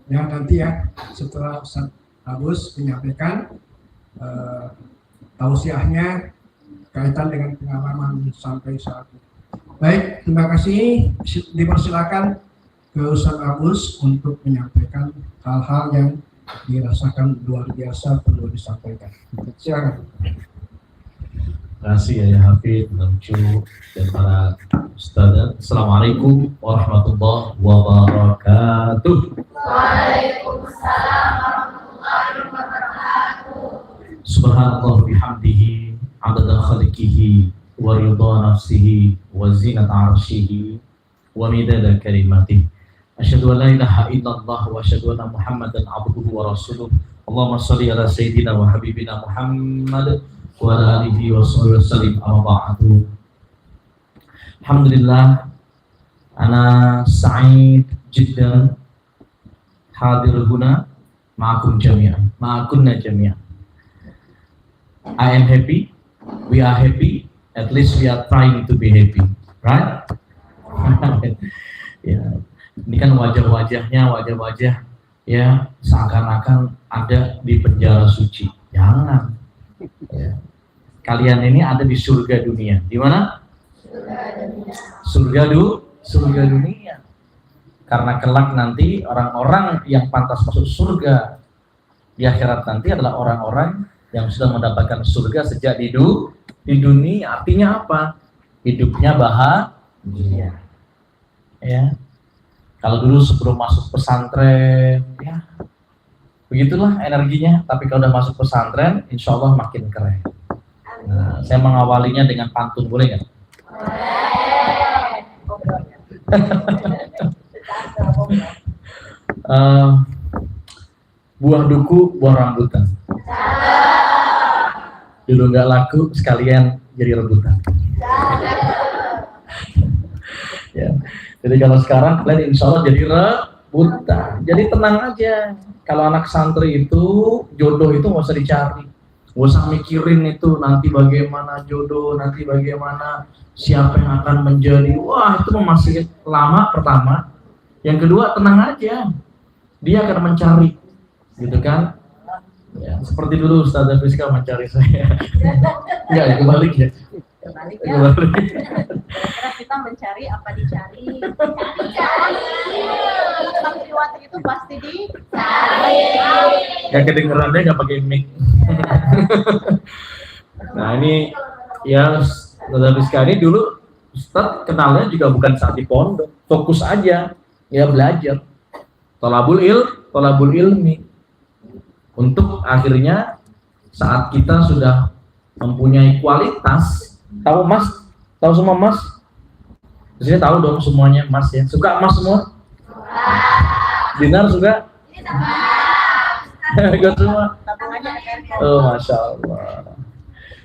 Ya nanti ya setelah Ustaz Agus menyampaikan tausiahnya kaitan dengan pengalaman sampai saat ini. Baik, terima kasih. Dipersilakan ke Ustaz Agus untuk menyampaikan hal-hal yang dirasakan luar biasa perlu disampaikan. Silakan. Terima kasih ya Hafid, Namcu, dan para ustaz. Assalamualaikum warahmatullahi wabarakatuh. Waalaikumsalam warahmatullahi wabarakatuh. Subhanallah bihamdihi, adada khaliqihi, wa ridha nafsihi, wa zinata arshihi, wa midada kalimatihi. Asyhadu an la ilaha illallah wa asyhadu anna Muhammadan abduhu wa rasuluh. Allahumma shalli ala sayyidina wa habibina Muhammad wa ala alihi wa sahbihi wasallim, amma ba'du. Alhamdulillah, ana sa'id jiddan hadir huna ma'akum jami'an, ma'akunna jami'an. I am happy, we are happy, at least we are trying to be happy, right? Ya, ini kan wajah-wajahnya wajah-wajah ya seakan-akan ada di penjara suci. Jangan. Ya. Kalian ini ada di surga dunia. Di mana? Surga dunia. Karena kelak nanti orang-orang yang pantas masuk surga di akhirat nanti adalah orang-orang yang sudah mendapatkan surga sejak di dunia. Artinya apa? Hidupnya bahagia. Ya. Kalau dulu sebelum masuk pesantren, ya begitulah energinya. Tapi kalau udah masuk pesantren, insya Allah makin keren. Nah, saya mengawalinya dengan pantun, boleh nggak? Buah duku, buah rambutan. Dulu nggak laku, sekalian jadi rebutan. Ya. Jadi kalau sekarang kalian insya Allah jadi rebutan. Jadi tenang aja. Kalau anak santri itu jodoh itu nggak usah dicari. Gak usah mikirin itu nanti bagaimana jodoh, nanti bagaimana siapa yang akan menjadi. Wah, itu masih lama pertama. Yang kedua, tenang aja. Dia akan mencari, gitu kan? Ya, seperti dulu Ustazah Fiska mencari saya. Enggak, kebalik ya. Kebalik ya. Karena kita mencari apa dicari. Santriwati itu pasti dicari. Gak kedengerannya nggak pakai mic. Nah ini ya Ustazah Fiska ini dulu Ustaz kenalnya juga bukan saat di pondok, fokus aja ya belajar tolabul ilmi untuk akhirnya saat kita sudah mempunyai kualitas. Tahu Mas? Tahu semua Mas? Di sini tahu dong semuanya Mas ya. Suka Mas semua? Dinar suka? Ikut semua. Oh, Masya Allah.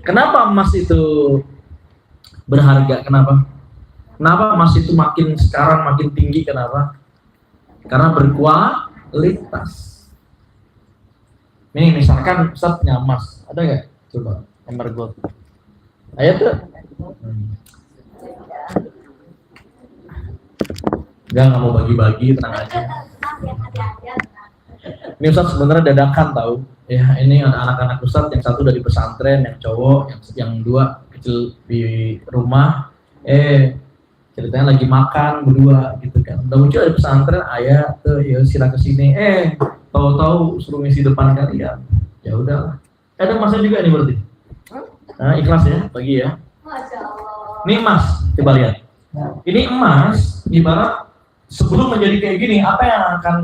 Kenapa emas itu berharga? Kenapa? Kenapa emas itu makin sekarang makin tinggi? Kenapa? Karena berkualitas. Nih misalkan Ustaz punya emas, ada nggak? Coba ember gold. Ayo tuh. Nggak mau bagi-bagi, tenang aja. Ini Ustaz sebenarnya dadakan tahu. Ya, ini anak-anak Ustaz yang satu dari pesantren, yang cowok, yang dua kecil di rumah. Ceritanya lagi makan berdua gitu kan. Udah muncul dari pesantren, ayah tuh ya sila kesini. Tahu-tahu suruh ngisi depan kalian. Ya udahlah. Ada emasnya juga ini berarti. Nah, ikhlas ya, bagi ya. Masya Allah. Ini emas, coba lihat. Ini emas, ibarat sebelum menjadi kayak gini, apa yang akan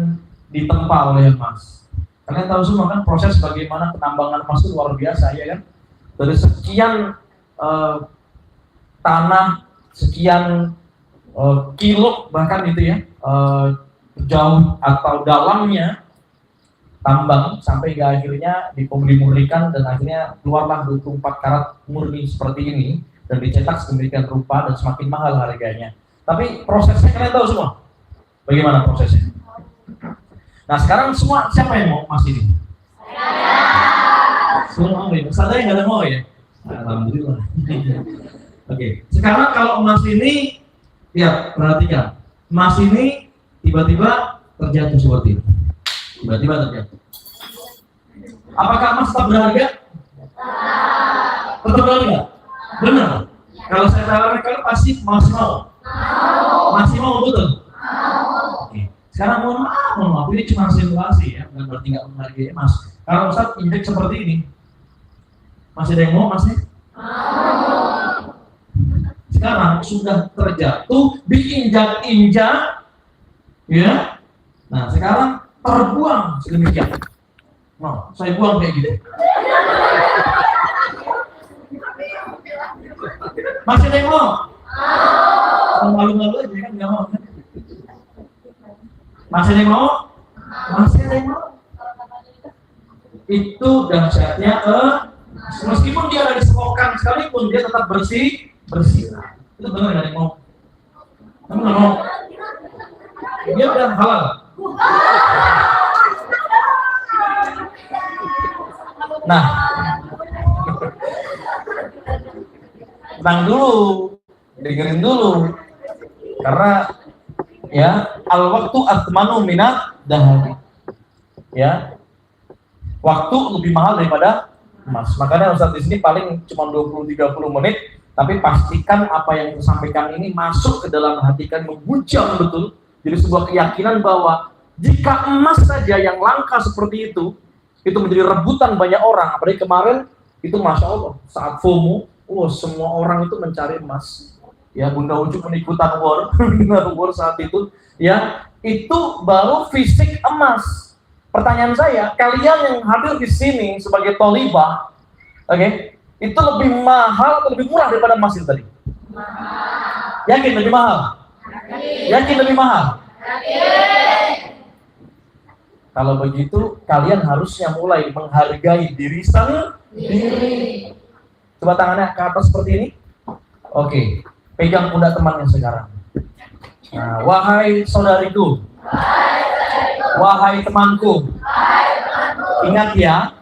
ditempa oleh emas? Kalian tahu semua kan proses bagaimana penambangan emas itu luar biasa ya kan? Dari sekian tanah, sekian kilo bahkan itu ya, jauh atau dalamnya tambang sampai ke akhirnya dimurnikan dan akhirnya keluarlah 24 karat murni seperti ini dan dicetak sedemikian rupa dan semakin mahal harganya. Tapi prosesnya kalian tahu semua bagaimana prosesnya. Nah sekarang semua siapa yang mau emas ini? Semua mau ya. Sadar nggak ada mau ya? Alhamdulillah. Oke. Sekarang kalau emas ini, ya perhatikan, emas ini tiba-tiba terjatuh seperti ini. tiba-tiba terjatuh. Apakah emas tetap berharga? Tetap berharga? Benar. Kalau saya tawarkan kalian pasti masih mau. Masih mau, betul? Oke. Sekarang mohon maaf, ini cuma simulasi ya, bukan berarti nggak menghargai emas. Kalau Ustaz indeks seperti ini, masih ada yang mau, masih? Sekarang sudah terjatuh, diinjak-injak, ya. Nah sekarang terbuang sedemikian. Nah, saya buang kayak gitu. Masih ada yang mau? Malu-malu aja kan nggak mau kan? Masih ada yang mau? Masih ada yang mau? Itu dahsyatnya meskipun dia ada disekokan sekalipun dia tetap bersih. Itu benar nggak ada yang mau? Kamu nggak mau? Dia udah halal. Nah, tenang dulu, dengerin dulu, karena ya al-waktu athmanu minat dahari, ya waktu lebih mahal daripada emas. Makanya Ustaz di sini paling cuma 20-30 menit, tapi pastikan apa yang disampaikan ini masuk ke dalam hati kan, membujang betul. Jadi sebuah keyakinan bahwa jika emas saja yang langka seperti itu menjadi rebutan banyak orang. Apalagi kemarin itu Masya Allah saat FOMO, semua orang itu mencari emas. Ya Bunda Ucu ikutan war saat itu. Ya itu baru fisik emas. Pertanyaan saya, kalian yang hadir di sini sebagai tolibah, oke, itu lebih mahal atau lebih murah daripada emas itu tadi? Yakin lebih mahal? Yakin lebih mahal? Kalau begitu, kalian harusnya mulai menghargai diri sendiri. Coba tangannya ke atas seperti ini. Oke, pegang pundak temannya sekarang. Nah, wahai saudariku, wahai temanku, ingat ya,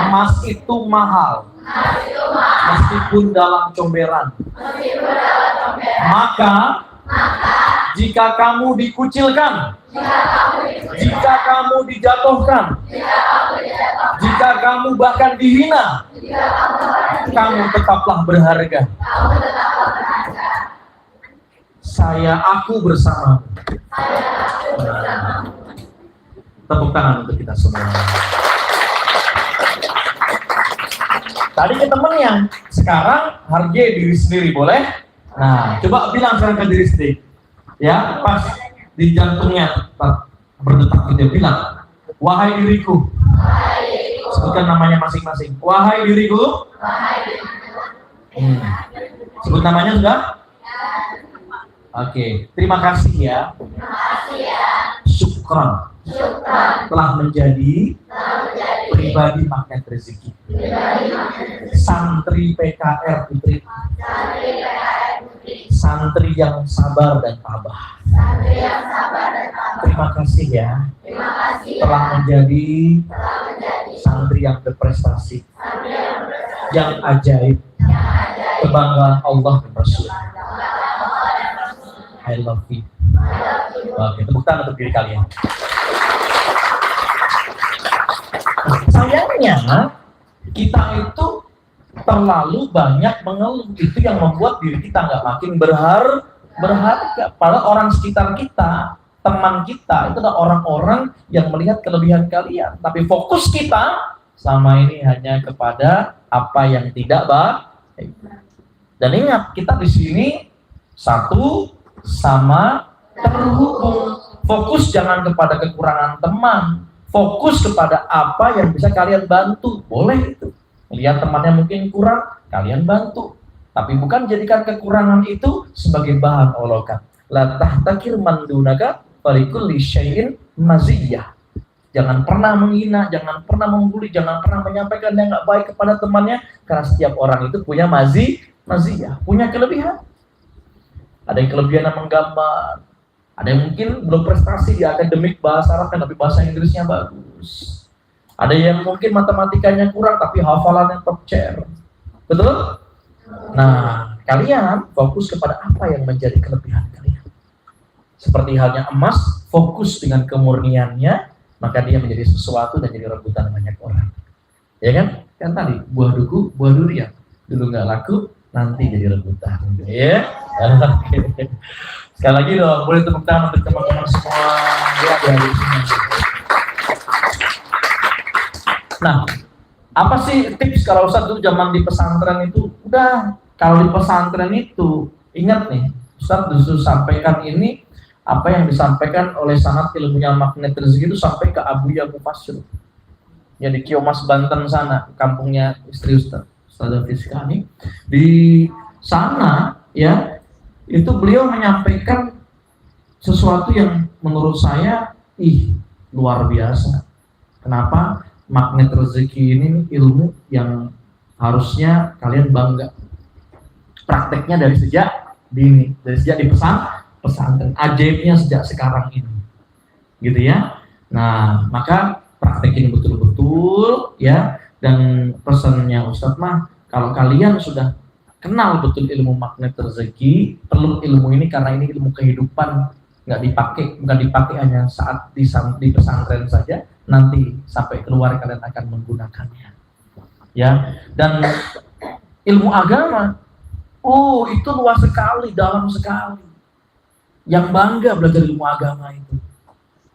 emas itu mahal, meskipun dalam comberan. Maka, jika kamu dikucilkan, jika kamu dijatuhkan, jika kamu bahkan dihina, kamu tetaplah berharga. Aku bersama. Tepuk tangan untuk kita semua. Tadi ke temennya, sekarang hargai diri sendiri, boleh? Nah, coba bilang sekarang ke diri sendiri. Ya, pas di jantungnya berdetak dia bilang, wahai diriku. Sebutkan namanya masing-masing. Wahai diriku. Sebut namanya sudah? Oke, terima kasih ya. Syukran. Telah menjadi pribadi magnet rezeki. Santri PKR Putri. Santri yang sabar dan tabah. Terima kasih ya. Telah menjadi santri yang berprestasi, yang ajaib, kebanggaan Allah dan Rasul. I love you. Oke, tepuk tangan untuk diri kalian. Sayangnya kita itu terlalu banyak mengeluh, itu yang membuat diri kita nggak makin berharga. Padahal orang sekitar kita, teman kita itu adalah orang-orang yang melihat kelebihan kalian, tapi fokus kita sama ini hanya kepada apa yang tidak baik. Dan ingat, kita di sini satu sama terhubung. Fokus jangan kepada kekurangan teman, fokus kepada apa yang bisa kalian bantu. Boleh itu. Lihat temannya mungkin kurang, kalian bantu. Tapi bukan jadikan kekurangan itu sebagai bahan olokan. La tahtakir man dunaka falikulli syai'in maziyah. Jangan pernah menghina, jangan pernah membuli, jangan pernah menyampaikan yang nggak baik kepada temannya, karena setiap orang itu punya maziyah, punya kelebihan. Ada yang kelebihan menggambar, ada yang mungkin belum prestasi di akademik bahasa Arab tapi bahasa Inggrisnya bagus. Ada yang mungkin matematikanya kurang tapi hafalannya top chair. Betul? Nah, kalian fokus kepada apa yang menjadi kelebihan kalian. Seperti halnya emas, fokus dengan kemurniannya, maka dia menjadi sesuatu dan jadi rebutan banyak orang. Ya kan? Kan tadi buah duku, buah durian. Dulu nggak laku, nanti jadi rebutan. Ya. Oke. Sekali lagi dong, boleh tepuk tangan untuk teman-teman semua. Ya, dari sini. Nah, apa sih tips kalau Ustadz dulu zaman di pesantren itu? Udah, kalau di pesantren itu, ingat nih, Ustadz justru sampaikan ini, apa yang disampaikan oleh sanad ilmunya Magnet Rezeki itu sampai ke Abuya Mufassir. Ya di Kiomas Banten sana, kampungnya istri Ustadz Fiska nih. Di sana ya, itu beliau menyampaikan sesuatu yang menurut saya luar biasa. Kenapa? Magnet Rezeki ini ilmu yang harusnya kalian bangga. Prakteknya dari sejak dini, dari sejak di pesantren, ajaibnya sejak sekarang ini, gitu ya. Nah, maka praktekin betul-betul ya. Dan pesannya Ustadz mah, kalau kalian sudah kenal betul ilmu magnet rezeki, perlu ilmu ini karena ini ilmu kehidupan, bukan dipakai hanya saat di pesantren saja, nanti sampai keluar kalian akan menggunakannya. Ya, dan ilmu agama, itu luas sekali, dalam sekali. Yang bangga belajar ilmu agama itu.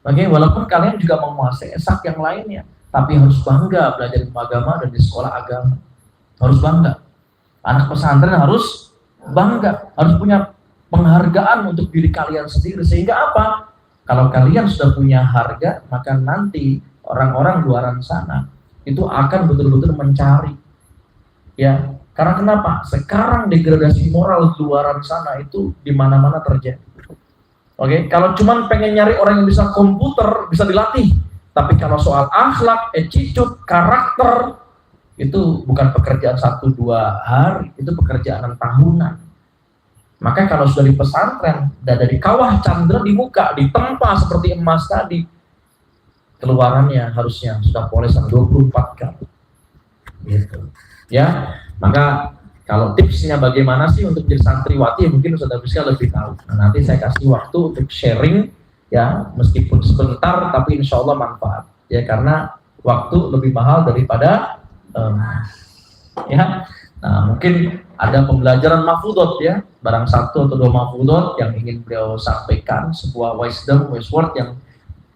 Oke, walaupun kalian juga menguasai esak yang lainnya, tapi harus bangga belajar ilmu agama dan di sekolah agama. Harus bangga. Anak pesantren harus bangga, harus punya penghargaan untuk diri kalian sendiri. Sehingga apa? Kalau kalian sudah punya harga, maka nanti orang-orang luaran sana itu akan betul-betul mencari. Ya, karena kenapa? Sekarang degradasi moral luaran sana itu di mana-mana terjadi. Oke, kalau cuman pengen nyari orang yang bisa komputer, bisa dilatih. Tapi kalau soal akhlak, attitude, karakter, itu bukan pekerjaan 1-2 hari, itu pekerjaan tahunan. Maka kalau sudah di pesantren, dada di kawah candra di muka, ditempa seperti emas tadi, keluarannya harusnya sudah polesan 24 kali. Gitu. Ya, maka kalau tipsnya bagaimana sih untuk jadi santriwati, mungkin Ustadz Fiska lebih tahu. Nah, nanti saya kasih waktu untuk sharing, ya, meskipun sebentar, tapi insya Allah manfaat. Ya, karena waktu lebih mahal daripada ya. Nah, mungkin ada pembelajaran mahfudot ya, barang 1 atau 2 mahfudot yang ingin beliau sampaikan, sebuah wisdom, wise word yang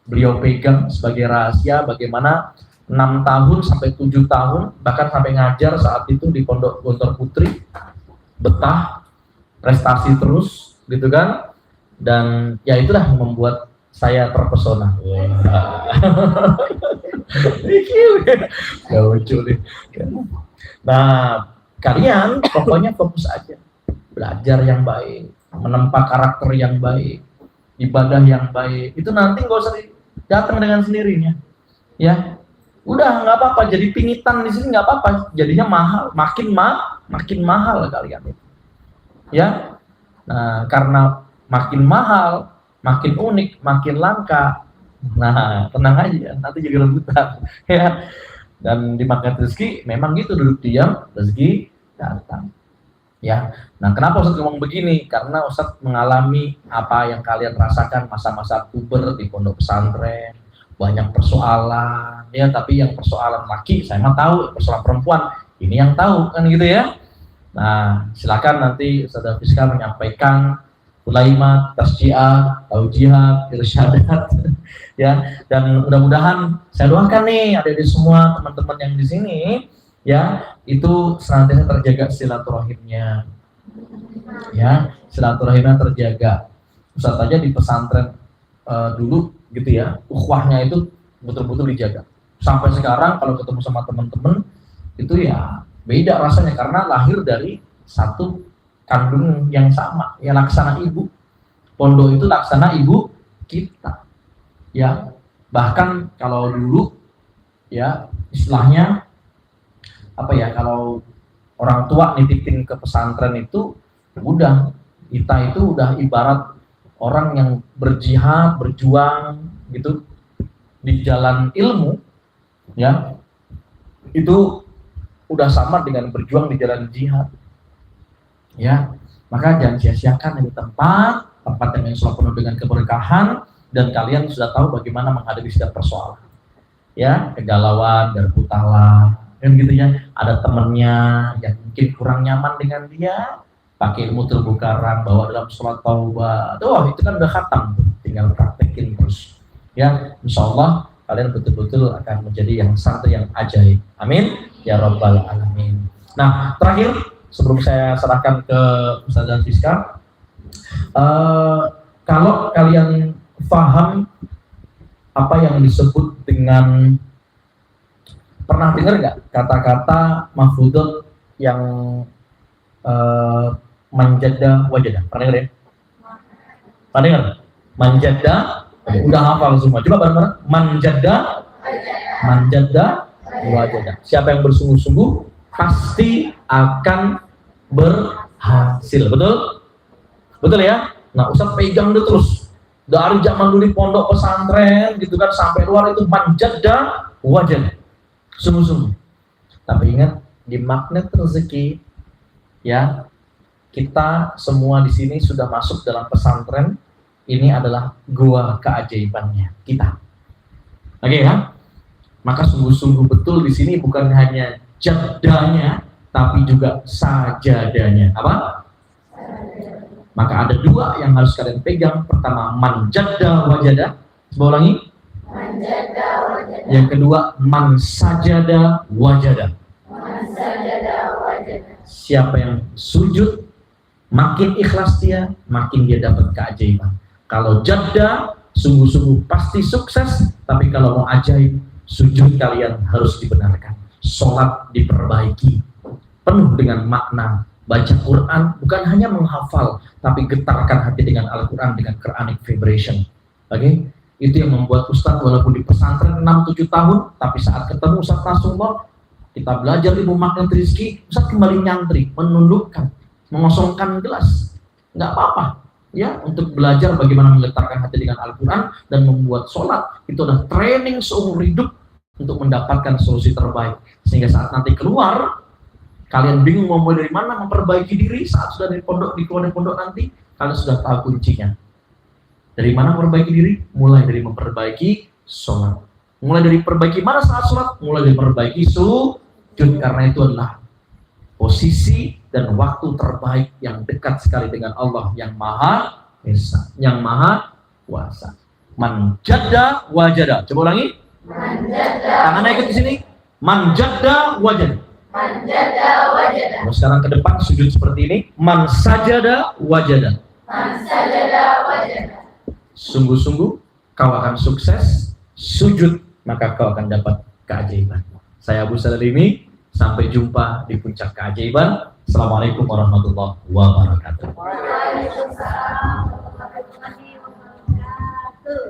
beliau pegang sebagai rahasia bagaimana 6 tahun sampai 7 tahun, bahkan sampai ngajar saat itu di Pondok Gontor Putri, betah, prestasi terus, gitu kan, dan ya itulah yang membuat saya terpesona. Gak lucu nih. Nah, kalian pokoknya fokus aja, belajar yang baik, menempa karakter yang baik, ibadah yang baik, itu nanti nggak usah datang dengan sendirinya, ya. Udah nggak apa-apa, jadi pingitan di sini nggak apa-apa, jadinya mahal, makin mahal kalian itu, ya. Nah, karena makin mahal, makin unik, makin langka. Nah, tenang aja, nanti jadi rebutan, ya. Dan di Magnet Rezeki memang gitu, duduk diam, rezeki datang, ya. Nah, kenapa Ustadz ngomong begini? Karena Ustadz mengalami apa yang kalian rasakan masa-masa puber di pondok pesantren. Banyak persoalan, ya, tapi yang persoalan laki saya mah tahu, persoalan perempuan ini yang tahu kan gitu ya. Nah, silakan nanti Ustadz Fiska menyampaikan ulaimat, tasjiah, taujihat, irsyadat, ya. Dan mudah-mudahan saya doakan nih adik-adik semua teman-teman yang di sini, ya, itu senantiasa terjaga silaturahimnya, ya, silaturahimnya terjaga. Ustadz aja di pesantren dulu gitu ya, ukhuwahnya itu betul-betul dijaga. Sampai sekarang kalau ketemu sama teman-teman itu ya beda rasanya karena lahir dari satu kandung yang sama, ya, laksana ibu. Pondok itu laksana ibu kita, ya. Bahkan kalau dulu, ya, istilahnya apa ya, kalau orang tua nitipin ke pesantren itu udah, kita itu udah ibarat orang yang berjihad, berjuang gitu di jalan ilmu, ya, itu udah sama dengan berjuang di jalan jihad, ya. Maka jangan sia-siakan di tempat yang insya Allah penuh dengan keberkahan, dan kalian sudah tahu bagaimana menghadapi setiap persoalan. Ya, kegalauan, berputalah, kan gitu ya. Ada temennya yang mungkin kurang nyaman dengan dia, pakai ilmu terumbu karang, bawa dalam sholat taubah. Itu kan udah khatam, tinggal praktekin terus. Ya, insya Allah kalian betul-betul akan menjadi yang santri yang ajaib. Amin ya rabbal alamin. Nah, terakhir sebelum saya serahkan ke Ustazah Siska, kalau kalian paham apa yang disebut dengan, pernah dengar nggak kata-kata mafudot yang manjada wajada? Pernah dengar ya? Pernah dengar? Manjada, udah hafal semua. Coba bareng-bareng. Manjada wajada. Siapa yang bersungguh-sungguh pasti akan berhasil. Betul? Betul ya? Nah, Ustaz pegang itu terus dari zaman dulu pondok pesantren gitu kan sampai luar itu manjada wajada. Sungguh-sungguh. Tapi ingat, di magnet rezeki ya, kita semua di sini sudah masuk dalam pesantren. Ini adalah gua keajaibannya kita. Oke ya? Maka sungguh-sungguh betul di sini bukan hanya jadanya, tapi juga sajadanya. Apa? Maka ada dua yang harus kalian pegang. Pertama, manjada wajada. Coba ulangi. Manjada wajada. Yang kedua, mansajada wajada. Manjada wajada. Siapa yang sujud, makin ikhlas dia, makin dia dapat keajaiban. Kalau jada, sungguh-sungguh pasti sukses. Tapi kalau mau ajaib, sujud kalian harus dibenarkan. Sholat diperbaiki, penuh dengan makna. Baca Quran bukan hanya menghafal, tapi getarkan hati dengan Al-Quran dengan Quranic vibration. Oke? Itu yang membuat Ustadz walaupun di pesantren 6-7 tahun, tapi saat ketemu Ustadz Nasrullah, kita belajar ilmu magnet rezeki, Ustadz kembali nyantri, menundukkan, mengosongkan gelas. Nggak apa-apa, ya, untuk belajar bagaimana menggetarkan hati dengan Al-Quran dan membuat sholat. Itu adalah training seumur hidup untuk mendapatkan solusi terbaik. Sehingga saat nanti keluar, kalian bingung mau mulai dari mana memperbaiki diri. Saat sudah di pondok, di keluar dari pondok nanti, kalian sudah tahu kuncinya. Dari mana memperbaiki diri? Mulai dari memperbaiki sholat. Mulai dari perbaiki mana saat sholat? Mulai dari memperbaiki sujud. Karena itu adalah posisi dan waktu terbaik yang dekat sekali dengan Allah yang Maha Esa, yang Maha Kuasa. Manjada wajada. Coba ulangi. Manjada. Tangannya ikut di sini. Manjada wajada. Manjada wajada. Nah, sekarang ke depan sujud seperti ini. Mansajada wajada. Manjada wajada. Sungguh-sungguh kau akan sukses. Sujud, maka kau akan dapat keajaiban. Saya Abu Salalimi, sampai jumpa di puncak keajaiban. Assalamualaikum warahmatullahi wabarakatuh. Waalaikumsalam warahmatullahi wabarakatuh.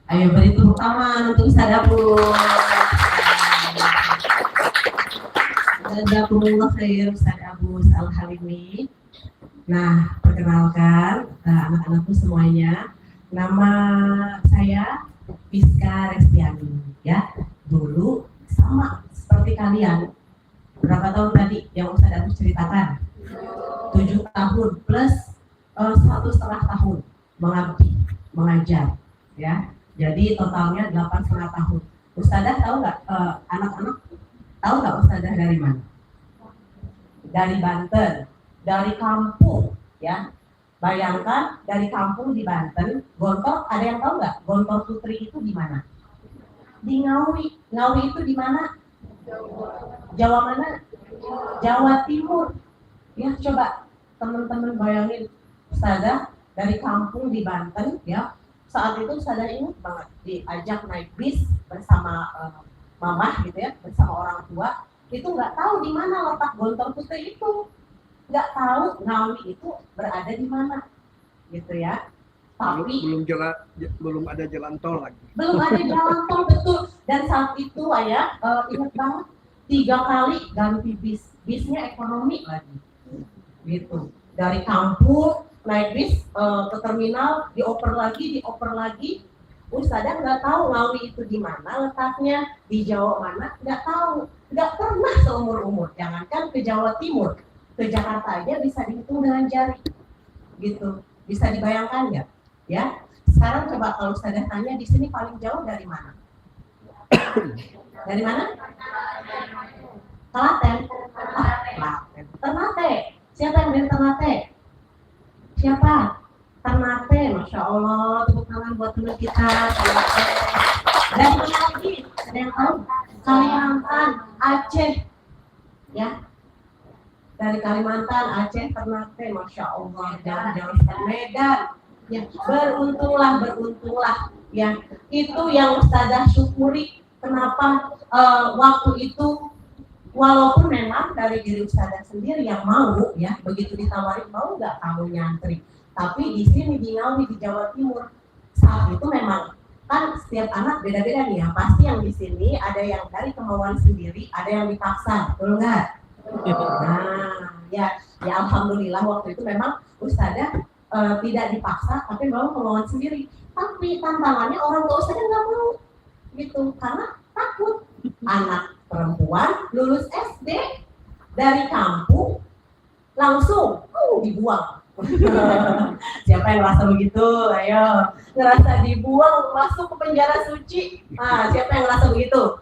Ayo beri tepuk tangan untuk Ustaz Abu. Jazakumullah khair Ustaz Abu Al-Halimi. Nah, perkenalkan anak-anakku semuanya. Nama saya Piska Restiani, ya. Dulu sama seperti kalian. Berapa tahun tadi yang Ustaz Abu ceritakan? 7 tahun plus 1,5 tahun mengabdi, mengajar, ya. Jadi totalnya 8,5 tahun. Ustazah tahu nggak, anak-anak tahu nggak Ustazah dari mana? Dari Banten, dari kampung, ya. Bayangkan dari kampung di Banten, Gontor, ada yang tahu nggak? Gontor Putri itu di mana? Di Ngawi. Ngawi itu di mana? Jawa mana? Jawa Timur. Ya, coba teman-teman bayangin, Ustazah dari kampung di Banten, ya. Saat itu Ustazah ingat banget diajak naik bis bersama mamah gitu ya, bersama orang tua. Itu nggak tahu di mana letak Gontor Putri itu, nggak tahu Ngawi itu berada di mana, gitu ya. Tapi belum ada jalan tol lagi. belum ada jalan tol, betul. Dan saat itu ayah ingat banget 3 kali ganti bis, bisnya ekonomi lagi, gitu. Dari kampung naik bis ke terminal, dioper lagi. Ustazah nggak tahu Ngawi itu di mana letaknya, di Jawa mana, nggak tahu, nggak pernah seumur umur. Jangankan ke Jawa Timur, ke Jakarta aja bisa dihitung dengan jari, gitu. Bisa dibayangkan nggak? Ya. Sekarang coba kalau Ustazah tanya di sini paling jauh dari mana? Dari mana? Klaten. Ah, Klaten. Ternate. Siapa yang dari Ternate? Siapa? Ternate, Masya Allah. Tepuk tangan buat teman kita. Ternate. Dan mana lagi? Ada yang tahu? Kalimantan, Aceh. Ya. Dari Kalimantan, Aceh, Ternate, Masya Allah. Jalan-jalan ke Medan. Ya, beruntunglah. Ya, itu yang Ustazah syukuri. Kenapa waktu itu walaupun memang dari diri Ustazah sendiri yang mau, ya, begitu ditawarin mau nggak kamu nyantri, tapi di sini di Ngawi di Jawa Timur saat itu memang kan setiap anak beda-beda nih ya, pasti yang di sini ada yang dari kemauan sendiri, ada yang dipaksa, betul nggak? Nah, ya alhamdulillah waktu itu memang Ustazah tidak dipaksa, tapi memang kemauan sendiri. Tapi tantangannya orang tua Ustazah nggak mau, gitu, karena takut anak perempuan lulus SD dari kampung langsung dibuang. Siapa yang ngerasa begitu? Ayo, ngerasa dibuang masuk ke penjara suci. Nah, siapa yang ngerasa begitu?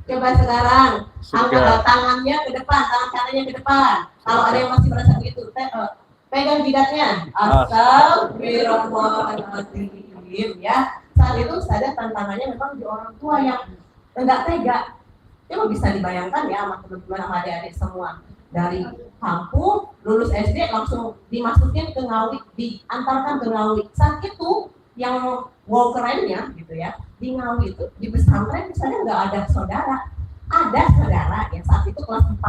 Coba sekarang angkat tangannya ke depan, tangan kanannya ke depan. Kalau ada yang masih merasa begitu, pegang jidatnya. Astagfirullahaladzim, ya. Saat itu sadar tantangannya memang di orang tua yang enggak tega. Coba bisa dibayangkan ya sama teman-teman sama adik-adik semua. Dari kampung, lulus SD langsung dimasukin ke Ngawi, diantarkan ke Ngawi. Saat itu yang wow kerennya gitu ya, di Ngawi itu di pesantren misalnya nggak ada saudara. Ada saudara yang saat itu kelas 4.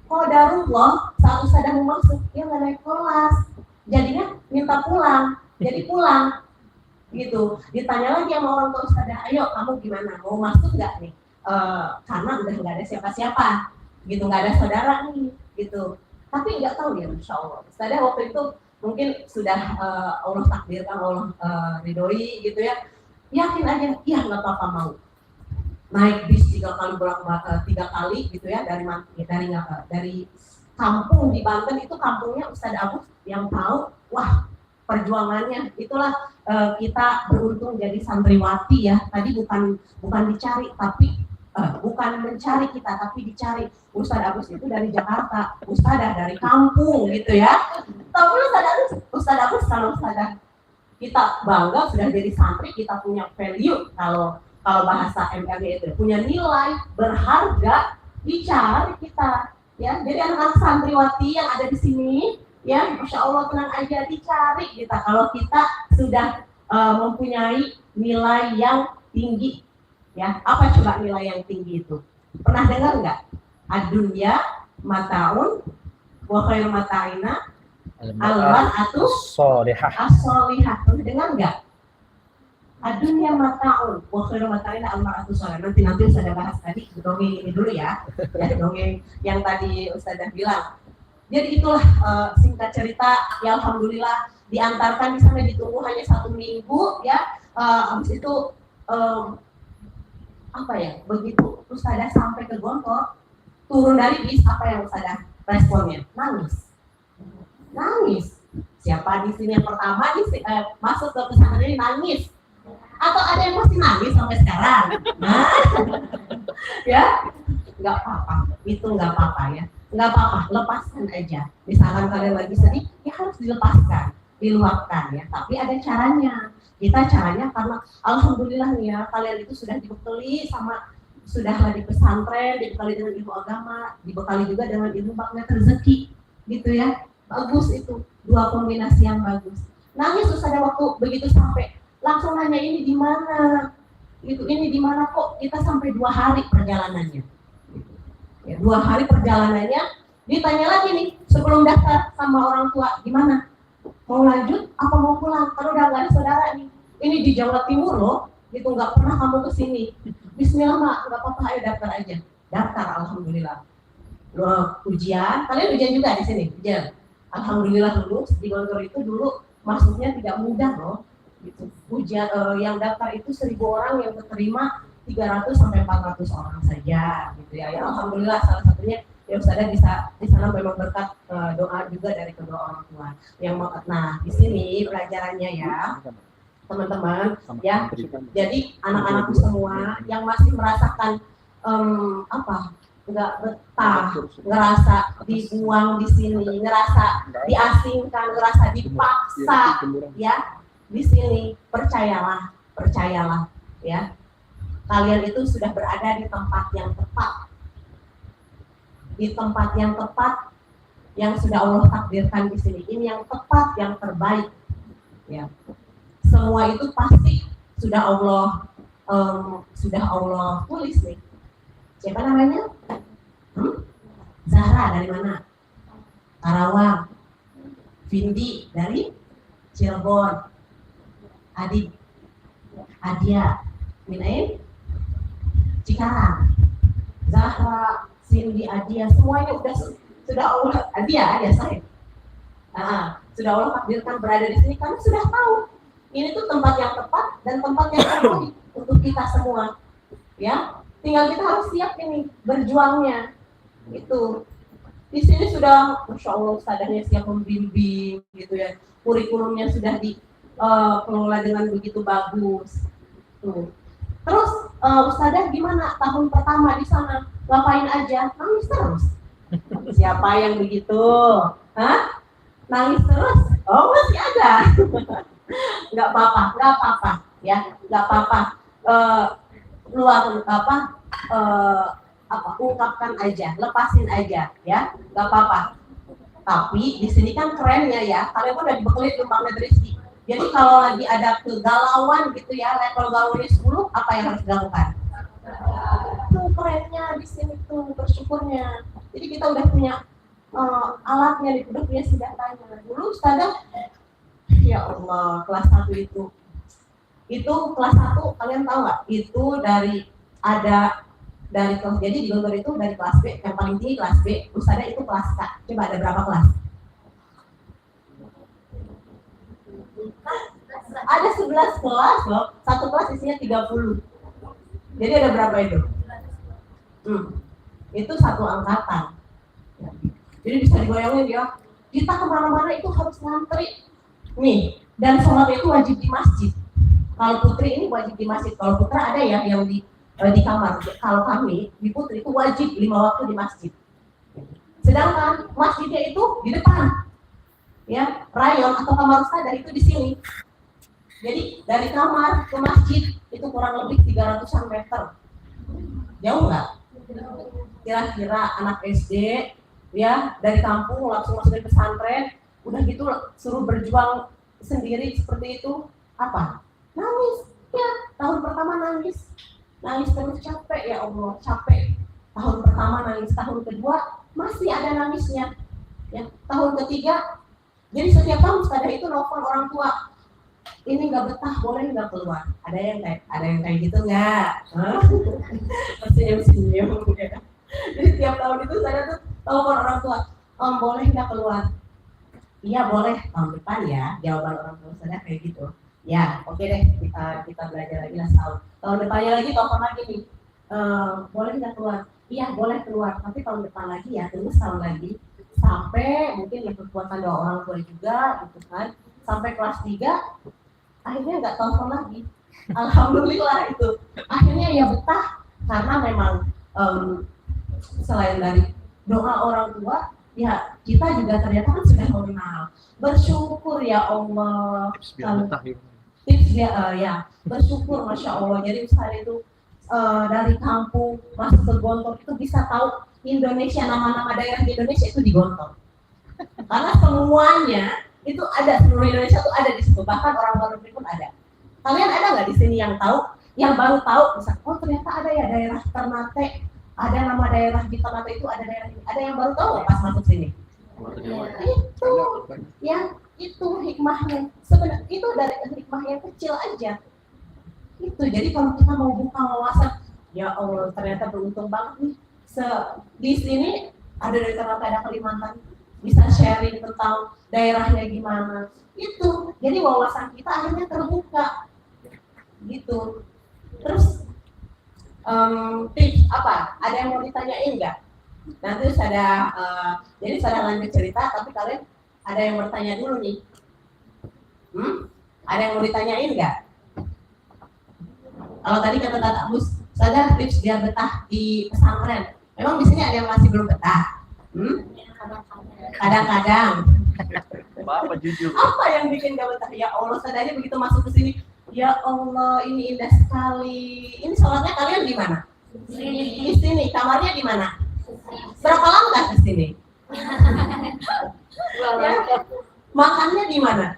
Qadarullah saat Ustazah mau masuk, dia nggak naik kelas. Jadinya minta pulang, jadi pulang. Gitu. Ditanya lagi sama orang tua Ustazah, ayo kamu gimana, mau masuk nggak nih? Karena udah nggak ada siapa-siapa, gitu, nggak ada saudara nih, gitu. Tapi nggak tahu ya, Masya Allah. Ustazah waktu itu mungkin sudah Allah takdirkan, Allah ridhoi, gitu ya. Yakin aja, ya nggak apa-apa mau. Naik bis 3 kali gitu ya dari kampung di Banten itu kampungnya Ustazah Agus yang tahu, wah perjuangannya itulah kita beruntung jadi santriwati ya. Tadi bukan dicari tapi bukan mencari kita tapi dicari. Ustazah Agus itu dari Jakarta, Ustazah dari kampung gitu ya. Tapi Ustazah Agus kalau Ustazah kita bangga sudah jadi santri, kita punya value kalau bahasa MRG itu punya nilai berharga dicari kita ya. Jadi anak-anak santriwati yang ada di sini ya, Masya Allah tenang aja dicari kita kalau kita sudah mempunyai nilai yang tinggi ya. Apa coba nilai yang tinggi itu? Pernah dengar nggak? Ad-dunya mataun wa khairu mata'ina al-mar'atu as-solihah. Pernah dengar nggak? Ad-dunya mataun wa khairu mata'ina al-mar'atu as-solihah. Nanti Ustazah bahas tadi dongeng ini dulu ya. Ya dongeng yang tadi Ustazah bilang. Jadi itulah singkat cerita, ya alhamdulillah diantarkan di sana, ditunggu hanya 1 minggu ya. Habis itu begitu Ustazah sampai ke Gontor, turun dari bis, apa yang Ustazah responnya? Nangis. Siapa di sini yang pertama masuk ke pesantren ini nangis? Atau ada yang masih nangis sampai sekarang? Nah, ya nggak apa-apa, itu nggak apa-apa ya. Nggak apa-apa, lepaskan aja. Misalkan kalian lagi sedih, ya harus dilepaskan, diluapkan ya. Tapi ada caranya. Kita caranya karena alhamdulillah nih ya, kalian itu sudah dibekali sudah di pesantren, dibekali dengan ilmu agama, dibekali juga dengan ilmu magnet rezeki, gitu ya. Bagus itu, 2 kombinasi yang bagus. Nangis Ustazah waktu begitu sampai, langsung nanya ini di mana? Gitu, ini di mana kok kita sampai 2 hari perjalanannya? Ya, 2 hari perjalanannya, ditanya lagi nih sebelum daftar sama orang tua, gimana? Mau lanjut apa mau pulang? Kalau udah nggak ada saudara nih, ini di Jawa Timur loh, gitu, nggak pernah kamu kesini. Bismillah mak, nggak apa-apa, ayo daftar aja. Daftar, alhamdulillah. Ujian, kalian ujian juga di sini, ujian. Alhamdulillah dulu di Gontor itu dulu masuknya tidak mudah loh. Gitu. Ujian yang daftar itu 1.000 orang, yang keterima 300 sampai 400 orang saja gitu ya. Ya alhamdulillah salah satunya ya Ustazah bisa di sana memang berkat doa juga dari kedua orang tua. Nah di sini pelajarannya ya teman-teman ya. Jadi anak-anakku semua yang masih merasakan nggak betah, ngerasa dibuang di sini, ngerasa diasingkan, ngerasa dipaksa, ya di sini percayalah ya, kalian itu sudah berada di tempat yang tepat, yang sudah Allah takdirkan di sini. Ini yang tepat, yang terbaik, ya. Semua itu pasti sudah Allah tulis nih. Siapa namanya? Zahra dari mana? Karawang. Vindi dari Cirebon. Adia Minain Cikarang. Zahra, Cindy, Adia, semuanya sudah Allah. Adia saya. Sudah Allah takdirkan berada di sini. Kami sudah tahu ini tuh tempat yang tepat dan tempat yang terbaik untuk kita semua. Ya, tinggal kita harus siap ini berjuangnya. Itu di sini sudah, masya Allah, ustadzahnya siap membimbing gitu ya, kurikulumnya sudah dikelola dengan begitu bagus. Tuh. Terus ustadzah gimana tahun pertama di sana, ngapain aja? Nangis terus. Siapa yang begitu? Nangis terus? Oh, masih ada. Nggak apa-apa ya, nggak apa-apa. Ungkapkan aja, lepasin aja ya, nggak apa-apa. Tapi di sini kan kerennya ya, kalian udah dibekali Mbak Rizky. Jadi kalau lagi ada kegalauan gitu ya, level galauannya 10, apa yang harus dilakukan? Tuh kerennya di sini tuh, bersyukurnya. Jadi kita udah punya alatnya, udah punya senjatanya. Dulu ustadzah, ya Allah, kelas 1 itu kelas 1 kalian tahu nggak? Itu dari kelas, jadi di Gontor itu dari kelas B, yang paling tinggi kelas B, ustadzah itu kelas K. Coba ada berapa kelas? Ada 11 kelas loh, satu kelas isinya 30. Jadi ada berapa itu? Itu satu angkatan. Jadi bisa dibayangin ya, kita kemana-mana itu harus ngantri. Nih, dan sholat itu wajib di masjid. Kalau putri ini wajib di masjid, kalau putra ada ya yang di kamar. Kalau kami di putri itu wajib 5 waktu di masjid. Sedangkan masjidnya itu di depan, ya, rayon atau kamar ustadzah itu di sini. Jadi dari kamar ke masjid itu kurang lebih 300-an meter. Jauh nggak? Kira-kira anak SD ya dari kampung langsung masuk ke pesantren, udah gitu suruh berjuang sendiri seperti itu, apa? Nangis. Ya, tahun pertama nangis terus, capek ya Allah, capek. Tahun pertama nangis, tahun kedua masih ada nangisnya. Ya, tahun ketiga, jadi setiap tahun ustadzah itu nelfon orang tua, ini nggak betah, boleh nggak keluar? Ada yang kayak gitu nggak? Senyum. Ya. Jadi tiap tahun itu saya tuh telepon orang tua, boleh nggak keluar? Iya boleh, tahun depan ya. Jawaban orang tua saya kayak gitu. Ya, oke deh, kita belajar lagi lah setahun. Tahun depannya lagi telepon lagi nih, boleh nggak keluar? Iya boleh keluar, tapi tahun depan lagi ya, tunggu setahun lagi. Sampai mungkin ya kekuatan doa orang tua juga, gitu kan. Sampai kelas 3, akhirnya nggak telepon lagi. Alhamdulillah itu. Akhirnya ya betah, karena memang selain dari doa orang tua, ya kita juga ternyata kan sudah mengenal. Bersyukur ya Allah. Tips ya, bersyukur masya Allah. Jadi Ustaz itu dari kampung masuk ke Gontor itu bisa tahu Indonesia, nama-nama daerah di Indonesia itu di Gontor. Karena semuanya itu ada, seluruh Indonesia itu ada di situ. Bahkan orang luar negeri pun ada. Kalian ada nggak di sini yang tahu, yang baru tahu? Misal, oh ternyata ada ya daerah Ternate, ada nama daerah di Ternate itu, ada daerah ini. Ada yang baru tahu nggak pas masuk sini? Itu yang itu hikmahnya. Sebenarnya itu dari hikmah yang kecil aja. Itu jadi kalau kita mau buka wawasan, ya Allah ternyata beruntung banget nih. Di sini ada dari Ternate, ada Kalimantan, bisa sharing tentang daerahnya gimana. Itu jadi wawasan kita akhirnya terbuka. Gitu. Terus tips apa? Ada yang mau ditanyain nggak? Nanti jadi saya lanjut cerita, tapi kalian ada yang bertanya dulu nih. Ada yang mau ditanyain nggak? Kalau tadi kata Tata Bus, sadar tips biar betah di pesantren. Memang di sini ada yang masih belum betah. Kadang-kadang. Apa jujur? Apa yang bikin gak betah? Ya Allah, sadarnya begitu masuk ke sini, ya Allah, ini indah sekali. Ini sholatnya kalian di mana? Di sini. Kamarnya di mana? Berapa langkah ke sini? Ya. Makannya di mana?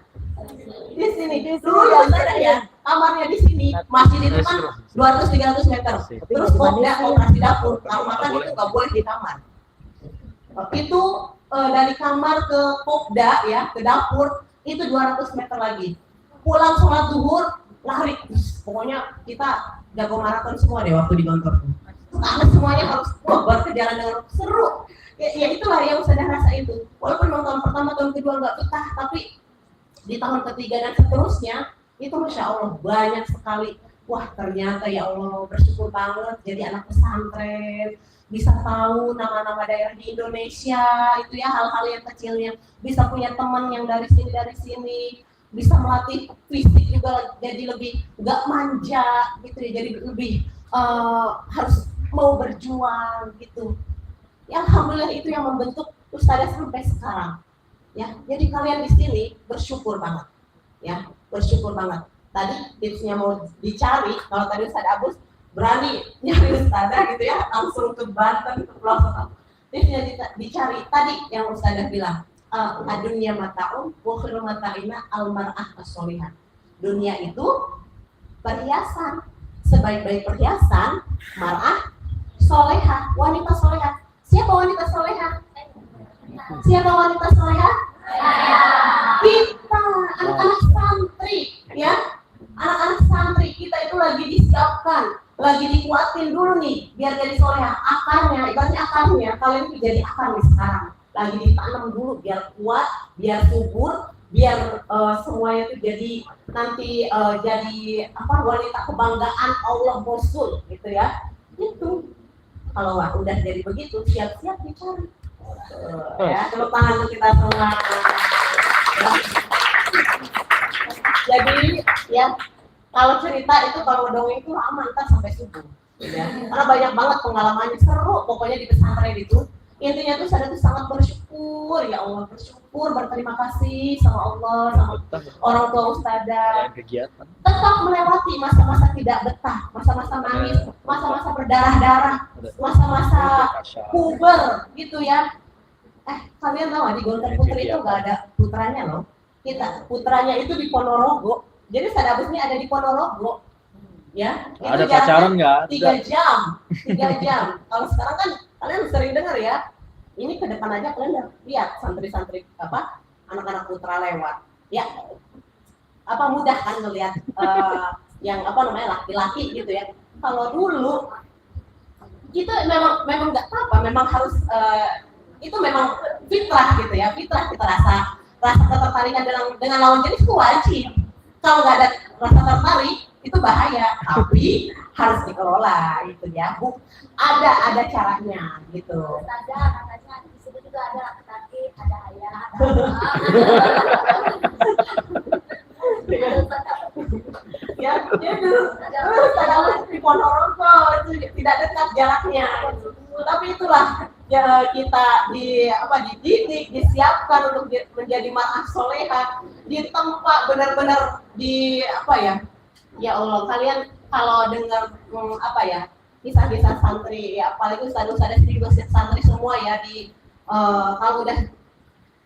Di sini. Dulu ya Ustazah ya, kamarnya di sini. Masjid itu kan 200-300 meter. Terus operasi dapur. Kalau makan itu nggak boleh di kamar. Itu dari kamar ke Popda ya, ke dapur itu 200 meter lagi. Pulang sholat zuhur, lari. Pokoknya kita jago maraton semua deh waktu di kantor. Karena semuanya harus berkejaran dengan seru. Ya itulah yang saya rasa itu. Walaupun memang tahun pertama, tahun kedua nggak betah, tapi di tahun ketiga dan seterusnya itu Masya Allah banyak sekali. Wah ternyata ya Allah bersyukur banget jadi anak pesantren. Bisa tahu nama-nama daerah di Indonesia, itu ya hal-hal yang kecilnya. Bisa punya teman yang dari sini, bisa melatih fisik juga jadi lebih nggak manja gitu ya, jadi lebih harus mau berjuang gitu. Ya alhamdulillah itu yang membentuk Ustazah sampai sekarang. Ya, jadi kalian di sini bersyukur banget. Ya, bersyukur banget. Tadi tipsnya mau dicari, kalau tadi Ustazah Abus berani nyari Ustazah gitu ya, langsung ke Banten, ke Pulau Sorong. Tipsnya dicari tadi yang Ustazah bilang, adunya mata'um, wa khairu mata'ina al-mar'ah as-solihah. Dunia itu perhiasan, sebaik-baik perhiasan, mar'ah solehah, wanita solehah. Siapa wanita solehah? Siapa wanita solehah? Kita, anak-anak santri, ya. Anak-anak santri kita itu lagi disiapkan, lagi dikuatin dulu nih, biar jadi solehah. Akarnya, ibaratnya akarnya, kalian itu jadi akar nih sekarang. Lagi ditanam dulu, biar kuat, biar subur, biar semuanya itu jadi nanti jadi wanita kebanggaan Allah Rasul, gitu ya. Itu. Kalau udah jadi begitu, siap-siap dicari. Ya, tepuk tangan untuk kita semua. Jadi ya kalau cerita itu kalau dongeng itu lama ntar sampai subuh. Ya. Karena banyak banget pengalamannya seru. Pokoknya di pesantren itu intinya tuh saya tuh sangat bersyukur ya Allah, bersyukur, berterima kasih sama Allah, sama orang tua Ustazah. Tetap melewati masa-masa tidak betah, masa-masa nangis, masa-masa berdarah-darah, masa-masa puber gitu ya. Kalian tahu di Gontor Putri itu nggak ada putranya loh. Kita putranya itu di Ponorogo. Jadi Ustazah Abus ini ada di Ponorogo. Ya, ada pacaran nggak? 3 jam. Kalau sekarang kan kalian sering dengar ya. Ini ke depan aja kalian udah lihat santri-santri anak-anak putra lewat. Ya, mudah kan ngelihat yang laki-laki gitu ya. Kalau dulu itu memang nggak apa-apa, memang harus itu memang fitrah gitu ya, fitrah kita rasa ketertarikan dengan lawan jenis itu wajib. Kalau nggak ada rasa tertarik itu bahaya, tapi harus dikelola gitu ya. Ada caranya gitu. Ada katanya di situ juga ada laki-laki, ada ayah, Ya, itu terus di Ponorogo itu tidak dekat jaraknya. Tapi itulah ya kita dididik, disiapkan untuk menjadi mar'ah solehah, ditempa benar-benar di ya Allah, kalian kalau dengar kisah-kisah santri ya, apalagi Ustazah sendiri juga santri semua ya kalau udah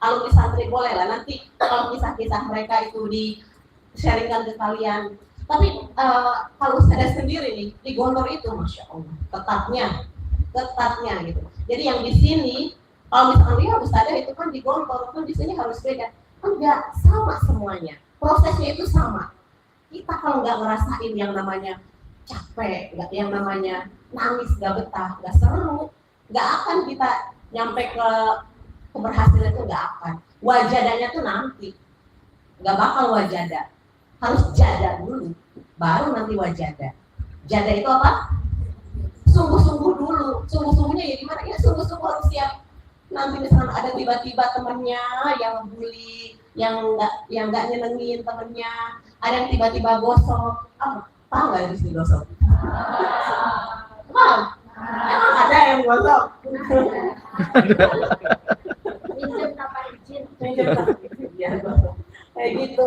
alumni santri boleh lah nanti kalau kisah-kisah mereka itu di-sharingkan ke kalian. Tapi kalau Ustazah sendiri nih di Gontor itu Masya Allah ketatnya gitu. Jadi yang di sini kalau misalkan dia Ustazah itu kan di Gontor kan di sini harus beda. Enggak, sama semuanya. Prosesnya itu sama. Kita kalau nggak ngerasain yang namanya capek, nggak yang namanya nangis, nggak betah, nggak seru, nggak akan kita nyampe ke keberhasilan itu nggak akan. Wajadanya tuh nanti, nggak bakal wajada, harus jada dulu, baru nanti wajada. Jada itu apa? Sungguh-sungguh dulu, sungguh-sungguhnya ya gimana? Ya sungguh-sungguh harus siap. Nanti misalnya ada tiba-tiba temennya yang bully, yang nggak nyenengin temennya, ada yang tiba-tiba gosok. Tahu nggak sih gosok? Paham? Emang ada yang gosok? Minjem tanpa izin. Ya, kayak gitu.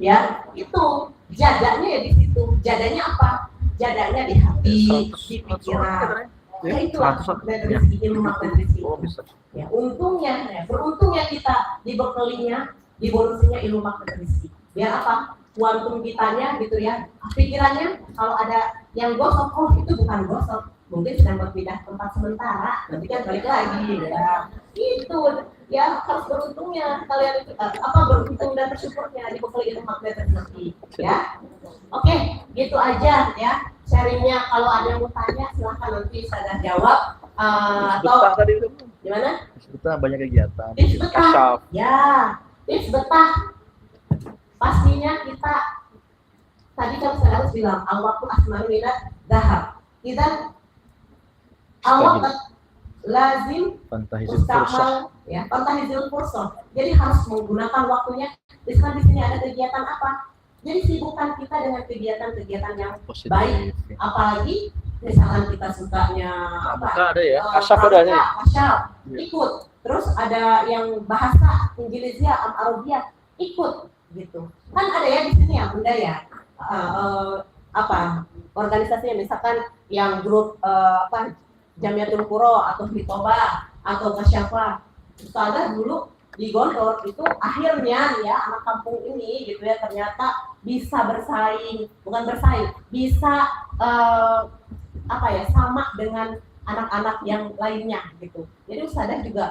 Ya, itu jadanya ya di situ. Jadanya apa? Jadanya di hati, di pikiran. Ya itulah dari rezeki, ilmu magnet rezeki. Ya, beruntungnya kita dibekalinya, dibonusinya ilmu magnet rezeki. Biar apa? Kuantum kitanya gitu ya, pikirannya kalau ada yang gosok, oh itu bukan gosok, mungkin sedang berpindah tempat sementara, nanti kan balik lagi ya. Itu ya harus beruntungnya kalian itu beruntung dan bersyukurnya dibekali ilmu magnet rezeki ya. Oke, gitu aja ya sharingnya. Kalau ada yang mau tanya silahkan nanti saya jawab atau tadi gimana? kita banyak kegiatan. Tips betah. Kasyaf. Ya, tips betah. Pastinya kita tadi kan saya harus bilang al-waqtu asmaru minad dahab. Kita al-waqt lazim Fantahizul fursah. mustamal ya, fantahizul fursah. Jadi harus menggunakan waktunya. Di sini ada kegiatan apa? Jadi sibukkan kita dengan kegiatan-kegiatan yang Positif. baik. Apalagi misalkan kita sukanya Pramuka ada ya? Kasyaf Kasyaf ada nih. Kasyaf, Iya. ikut. Terus ada yang bahasa Inggrisnya, Arabia, ikut gitu. Kan ada ya di sini ya Bunda ya. Organisasinya misalkan yang grup Jamiatul Quro atau Hitoba atau Kasyafa. Soalnya dulu di Gondor itu akhirnya ya anak kampung ini gitu ya ternyata bisa bersaing, bukan bersaing, bisa sama dengan anak-anak yang lainnya gitu. Jadi Ustadzah juga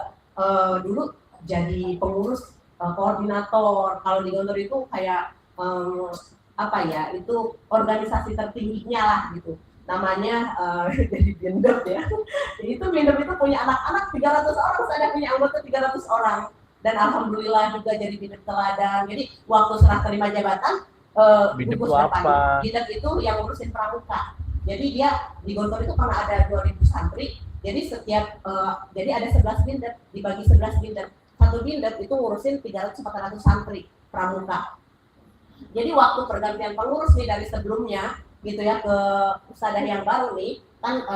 dulu jadi pengurus koordinator. Kalau di Gondor itu kayak itu organisasi tertingginya lah gitu. Namanya jadi Bindep ya. Itu Bindep itu punya anak-anak 300 orang, saya punya anggota 300 orang. Dan alhamdulillah juga jadi Bindep teladan. Jadi waktu serah terima jabatan Bindep gugus itu depan. apa? Bindep itu yang ngurusin pramuka. Jadi dia di Gondor itu karena ada 2000 santri. Jadi setiap jadi ada 11 Bindep, dibagi 11 Bindep. Satu Bindep itu ngurusin 300-400 santri pramuka. Jadi waktu pergantian pengurus nih dari sebelumnya gitu ya ke ustadzah yang baru nih kan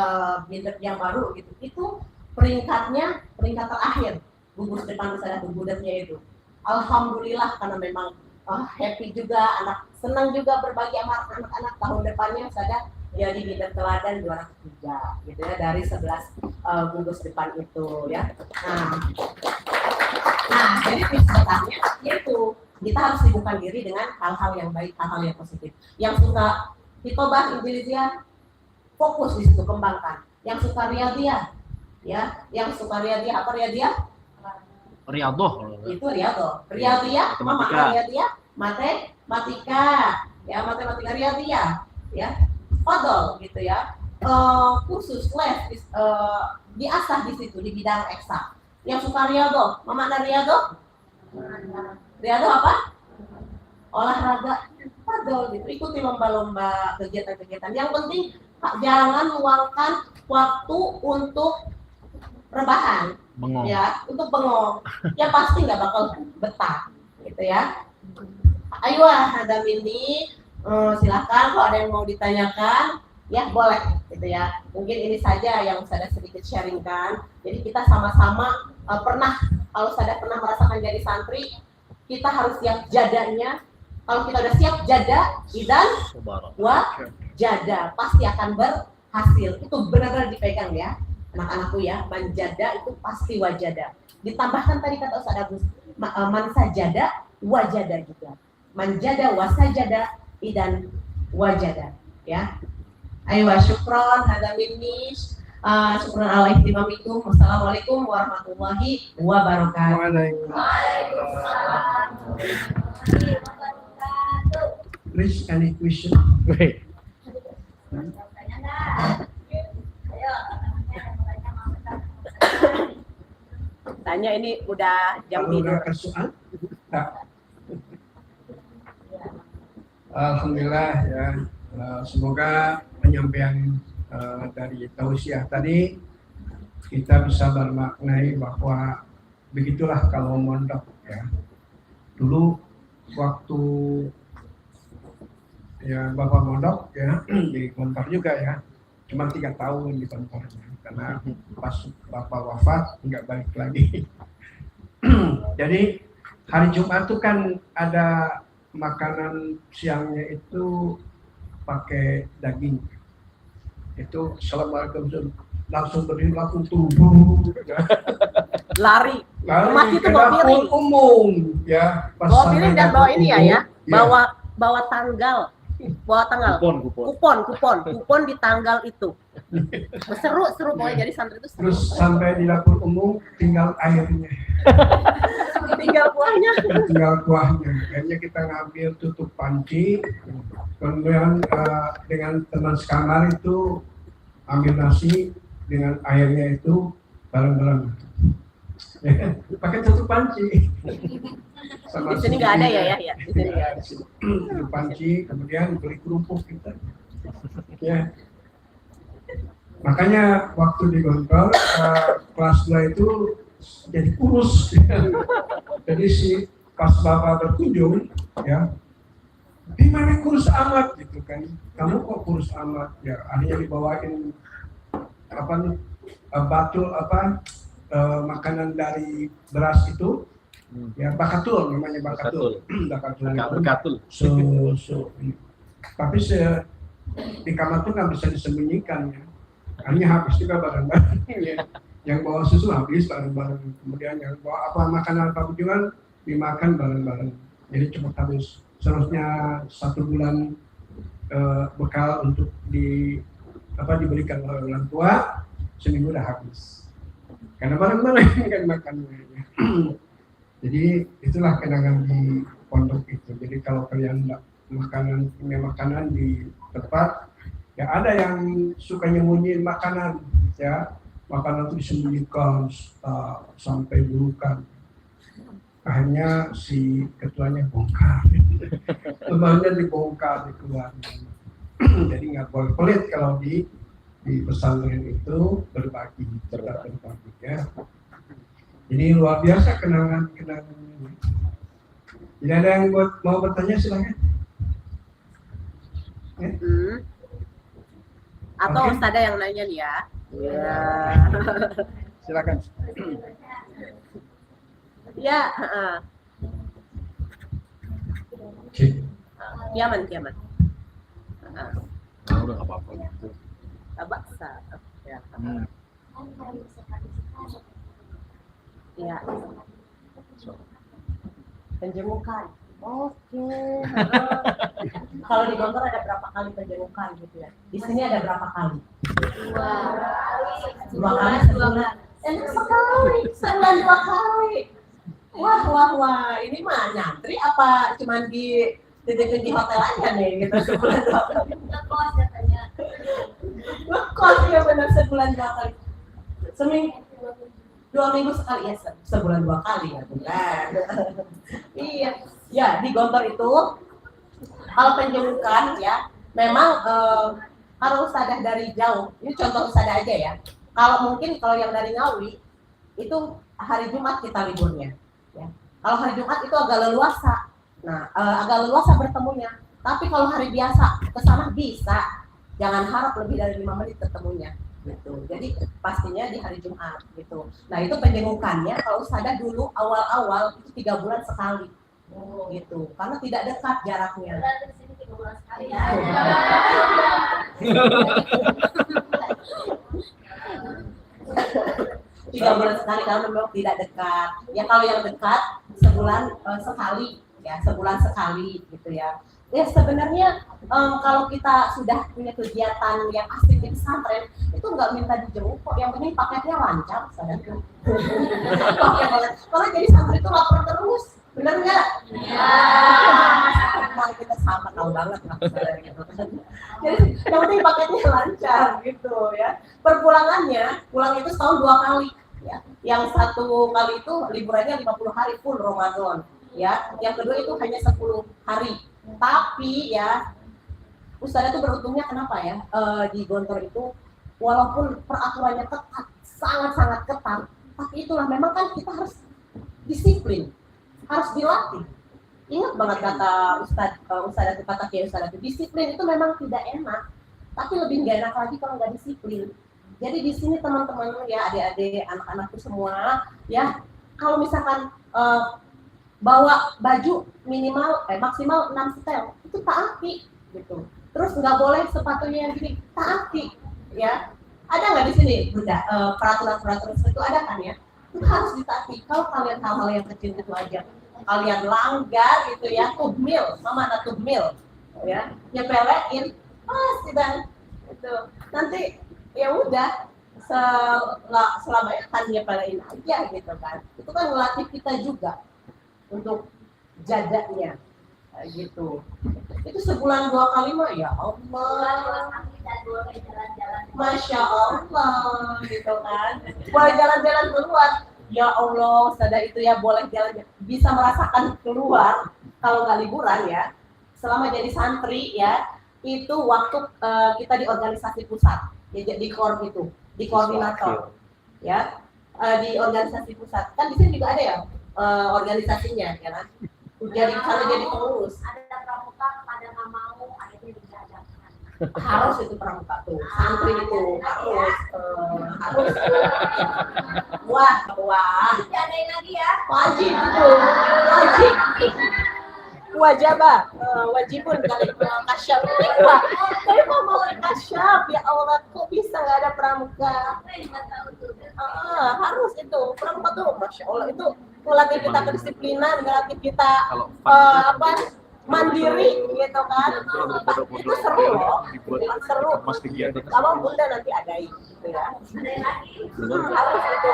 Bindep yang baru gitu, itu peringkat terakhir gugus depan ustadzah bundetnya itu. Alhamdulillah karena memang happy juga, anak senang juga berbagi sama anak-anak. Tahun depannya ustadzah jadi Bindep teladan 203 gitu ya dari 11 gugus depan itu ya. Nah jadi tips betahnya yaitu kita harus sibukkan diri dengan hal-hal yang baik, hal-hal yang positif. Yang suka Hitobah Indonesia fokus di situ, kembangkan. Yang suka Riyadhiyah, ya, yang suka Riyadhiyah apa Riyadhiyah? Riyadhah. Itu Riyadhiyah, Matematika. Riyadhiyah, matematika, ya matematika Riyadhiyah, ya, fadol gitu ya. Kursus les diasah di situ di bidang eksak. Yang suka Riyadhah, mana Riyadhah? Riyadhah apa? Olahraga. Fadol gitu, ikuti lomba-lomba, kegiatan-kegiatan. Yang penting jangan luangkan waktu untuk rebahan, Bengong. ya, untuk bengong. Ya pasti nggak bakal betah, gitu ya. Ayo ada ini, silakan kalau ada yang mau ditanyakan, ya boleh, gitu ya. Mungkin ini saja yang saya sedikit sharingkan. Jadi kita sama-sama kalau saya pernah merasakan jadi santri, kita harus siap jadanya. Kalau kita udah siap jada, idan, jada pasti akan berhasil. Itu benar-benar dipegang ya, anak-anakku ya. Manjada itu pasti wajada. Ditambahkan tadi kata Ustaz Agus, mansajada, wajada juga. Manjada, wasajada, idan, wajada. Ya. Ayo, syukron, hadza minni. Syukron ala ihtimamikum. Wassalamualaikum warahmatullahi wabarakatuh. Waalaikumsalam. Please, any question? Wait. Tanya ini udah jam Kalau tidur. ada soal? Nah. Alhamdulillah ya. Semoga penyampaian dari tausiah tadi kita bisa bermaknai bahwa begitulah kalau mondok ya. Dulu waktu ya Bapak mondok ya di kantor juga ya, cuma 3 tahun di kantornya karena pas Bapak wafat nggak balik lagi. Jadi hari Jumat itu kan ada makanan siangnya itu pakai daging. Itu Assalamualaikum langsung berdiri langsung tubuh ya. Lari. Lalu Rumah itu ke bawa dapur piring. umum ya. Pas Bawa sampai piring dan dapur bawa ini ya, umum, ya. Bawa tanggal. Bawa tanggal. Kupon di tanggal itu. Seru pokoknya jadi santri itu seru. Terus sampai di dapur umum tinggal airnya, Tinggal kuahnya. tinggal kuahnya. Akhirnya kita ngambil tutup panci, kemudian dengan teman sekamar itu ambil nasi dengan airnya itu bareng-bareng. Pakai tutup panci. Di sini nggak ada ya. Di sini nggak ada. Tutup panci, kemudian beli kerupuk kita. Ya. Makanya waktu di Gontor kelas 2 itu jadi kurus. Jadi si pas Bapak berkunjung ya, di mana kurus amat gitu kan? Kamu kok kurus amat? Ya akhirnya dibawain apa nih batul makanan dari beras itu ya bakatul namanya bakatul. Berkatul. Tapi di kamar tuh nggak bisa disembunyikan ya. Akhirnya habis juga bareng-bareng ya. Yang bawa susu habis bareng-bareng, kemudian yang bawa apa makanan apa kunjungan dimakan bareng-bareng. Jadi cepat habis. Seharusnya 1 bulan bekal untuk diberikan oleh orang tua, seminggu udah habis. Karena bareng-bareng kan makannya. Jadi itulah kenangan di pondok itu. Jadi kalau kalian punya makanan di tempat, ya ada yang suka nyembunyiin makanan, ya makanan itu disembunyikan sampai burukan. Akhirnya si ketuanya bongkar, lemahnya dibongkar dikeluarkan. Jadi nggak boleh pelit kalau di pesantren itu berbagi ya. Jadi luar biasa kenangan ini. Jadi ada yang mau bertanya silakan. Atau Oke. ada yang nanya nih ya. Ya. Silakan. Ya, Oke. kiaman. Nah, udah nggak apa-apa gitu. Baksa. Ya. Ya. Penjemukan. Oke. Kalau di Gontor ada berapa kali penjemukan gitu ya? Di sini ada berapa kali? 2 kali sebulan. Enak sekali, sebulan 2 kali. Wah, ini mah nyantri apa cuman di hotel aja nih gitu sebulan 2 kali. Ngekos katanya. Ngekos ya benar sebulan 2 kali. Seminggu 2 minggu sekali ya, sebulan 2 kali ya bukan? Iya, ya di Gontor itu kalau penjemukan ya memang kalau usadah dari jauh, ini contoh usadah aja ya. Kalau yang dari Ngawi itu hari Jumat kita liburnya. Ya. Kalau hari Jumat itu agak leluasa. Nah, agak leluasa bertemunya. Tapi kalau hari biasa ke sana bisa. Jangan harap lebih dari 5 menit ketemunya. Gitu. Jadi pastinya di hari Jumat gitu. Nah, itu penjemukannya kalau usadah dulu awal-awal itu 3 bulan sekali. Gitu. Karena tidak dekat jaraknya. Berarti di sini 3 bulan sekali ya. 3 bulan sekali karena memang tidak dekat. Ya kalau yang dekat sebulan sekali, ya sebulan sekali gitu ya. Ya sebenarnya kalau kita sudah punya kegiatan yang asik di pesantren itu nggak minta dijenguk kok. Yang penting paketnya lancar, saudara. Karena jadi santri itu lapar terus, benar nggak? Iya. Nah, kita sama tahu banget lah, saudara gitu. Jadi yang penting paketnya lancar gitu ya. Pulang itu setahun 2 kali. Ya. Yang 1 kali itu liburannya 50 hari full Ramadan. Ya, yang kedua itu hanya 10 hari. Tapi ya Ustazah itu beruntungnya kenapa ya? Di Gontor itu walaupun peraturannya ketat, sangat-sangat ketat, tapi itulah memang kan kita harus disiplin, harus dilatih. Ingat banget kata Ustazah itu, kata Kiai Ustazah itu, disiplin itu memang tidak enak, tapi lebih nggak enak lagi kalau nggak disiplin. Jadi di sini teman-teman ya, adik-adik, anak-anakku semua ya, kalau misalkan bawa baju maksimal 6 setel, itu taati gitu. Terus nggak boleh sepatunya yang gini, taati ya. Ada nggak di sini Bunda peraturan-peraturan seperti itu, ada kan ya? Itu harus ditaati. Kalau kalian hal-hal yang kecil itu aja kalian langgar gitu ya, tubmil, mama ada tubmil ya, nyepelein pasti dan itu nanti ya udah selama kan nyepelein aja gitu kan. Itu kan ngelatih kita juga untuk jadanya gitu. Itu sebulan 2 kali mah ya Allah, Masya Allah gitu kan. Boleh jalan-jalan keluar, ya Allah, Ustazah itu ya boleh jalan, bisa merasakan keluar kalau nggak liburan ya. Selama jadi santri ya, itu waktu kita di organisasi pusat, ya, di KOR itu, di koordinator ya, di organisasi pusat. Kan di sini juga ada ya organisasinya ya kan. Jadi kalau jadi pengurus Ada pramuka pada nggak mau, akhirnya diadakan. harus itu pramuka tuh, santri itu harus wah Diadain lagi ya. wajib itu, wajib wajibah, wajibun kali kasyaf. Wah, saya mau kasyaf, ya Allah, kok bisa nggak ada pramuka? Harus itu pramuka tuh, Masya Allah, itu melatih kita kedisiplinan, melatih kita mandiri gitu kan. Itu seru loh, seru. Kalau Bunda nanti adain gitu ya. Harus itu.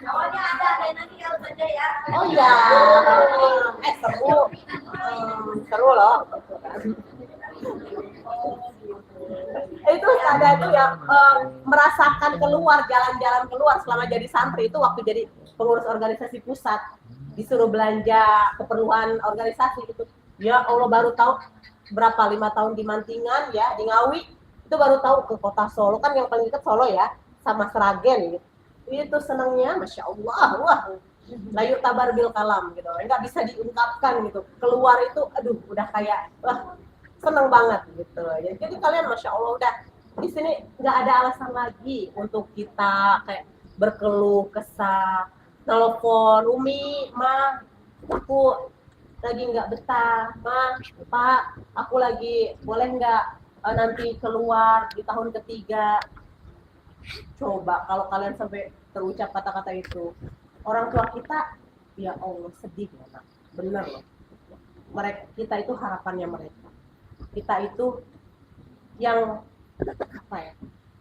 Awalnya ada nanti harus ada ya. Oh iya, seru, seru loh. Itu ada itu ya, merasakan keluar, jalan-jalan keluar selama jadi santri itu waktu jadi pengurus organisasi pusat, disuruh belanja keperluan organisasi gitu. Ya Allah, baru tahu berapa 5 tahun di Mantingan ya, di Ngawi itu baru tahu ke kota Solo, kan yang paling dekat Solo ya, sama Sragen gitu. Itu senangnya, Masya Allah, wah, layu tabar bil kalam gitu, nggak bisa diungkapkan gitu. Keluar itu, aduh, udah kayak, wah, seneng banget gitu. Jadi kalian, Masya Allah, udah di sini nggak ada alasan lagi untuk kita kayak berkeluh kesah, telepon, Umi, Ma, aku lagi nggak betah, Ma, Pak, aku lagi boleh nggak nanti keluar di tahun ketiga. Coba kalau kalian sampai terucap kata-kata itu, orang tua kita, ya Allah, sedih ya, Nak. Bener loh. Kita itu harapannya mereka. Kita itu yang apa ya?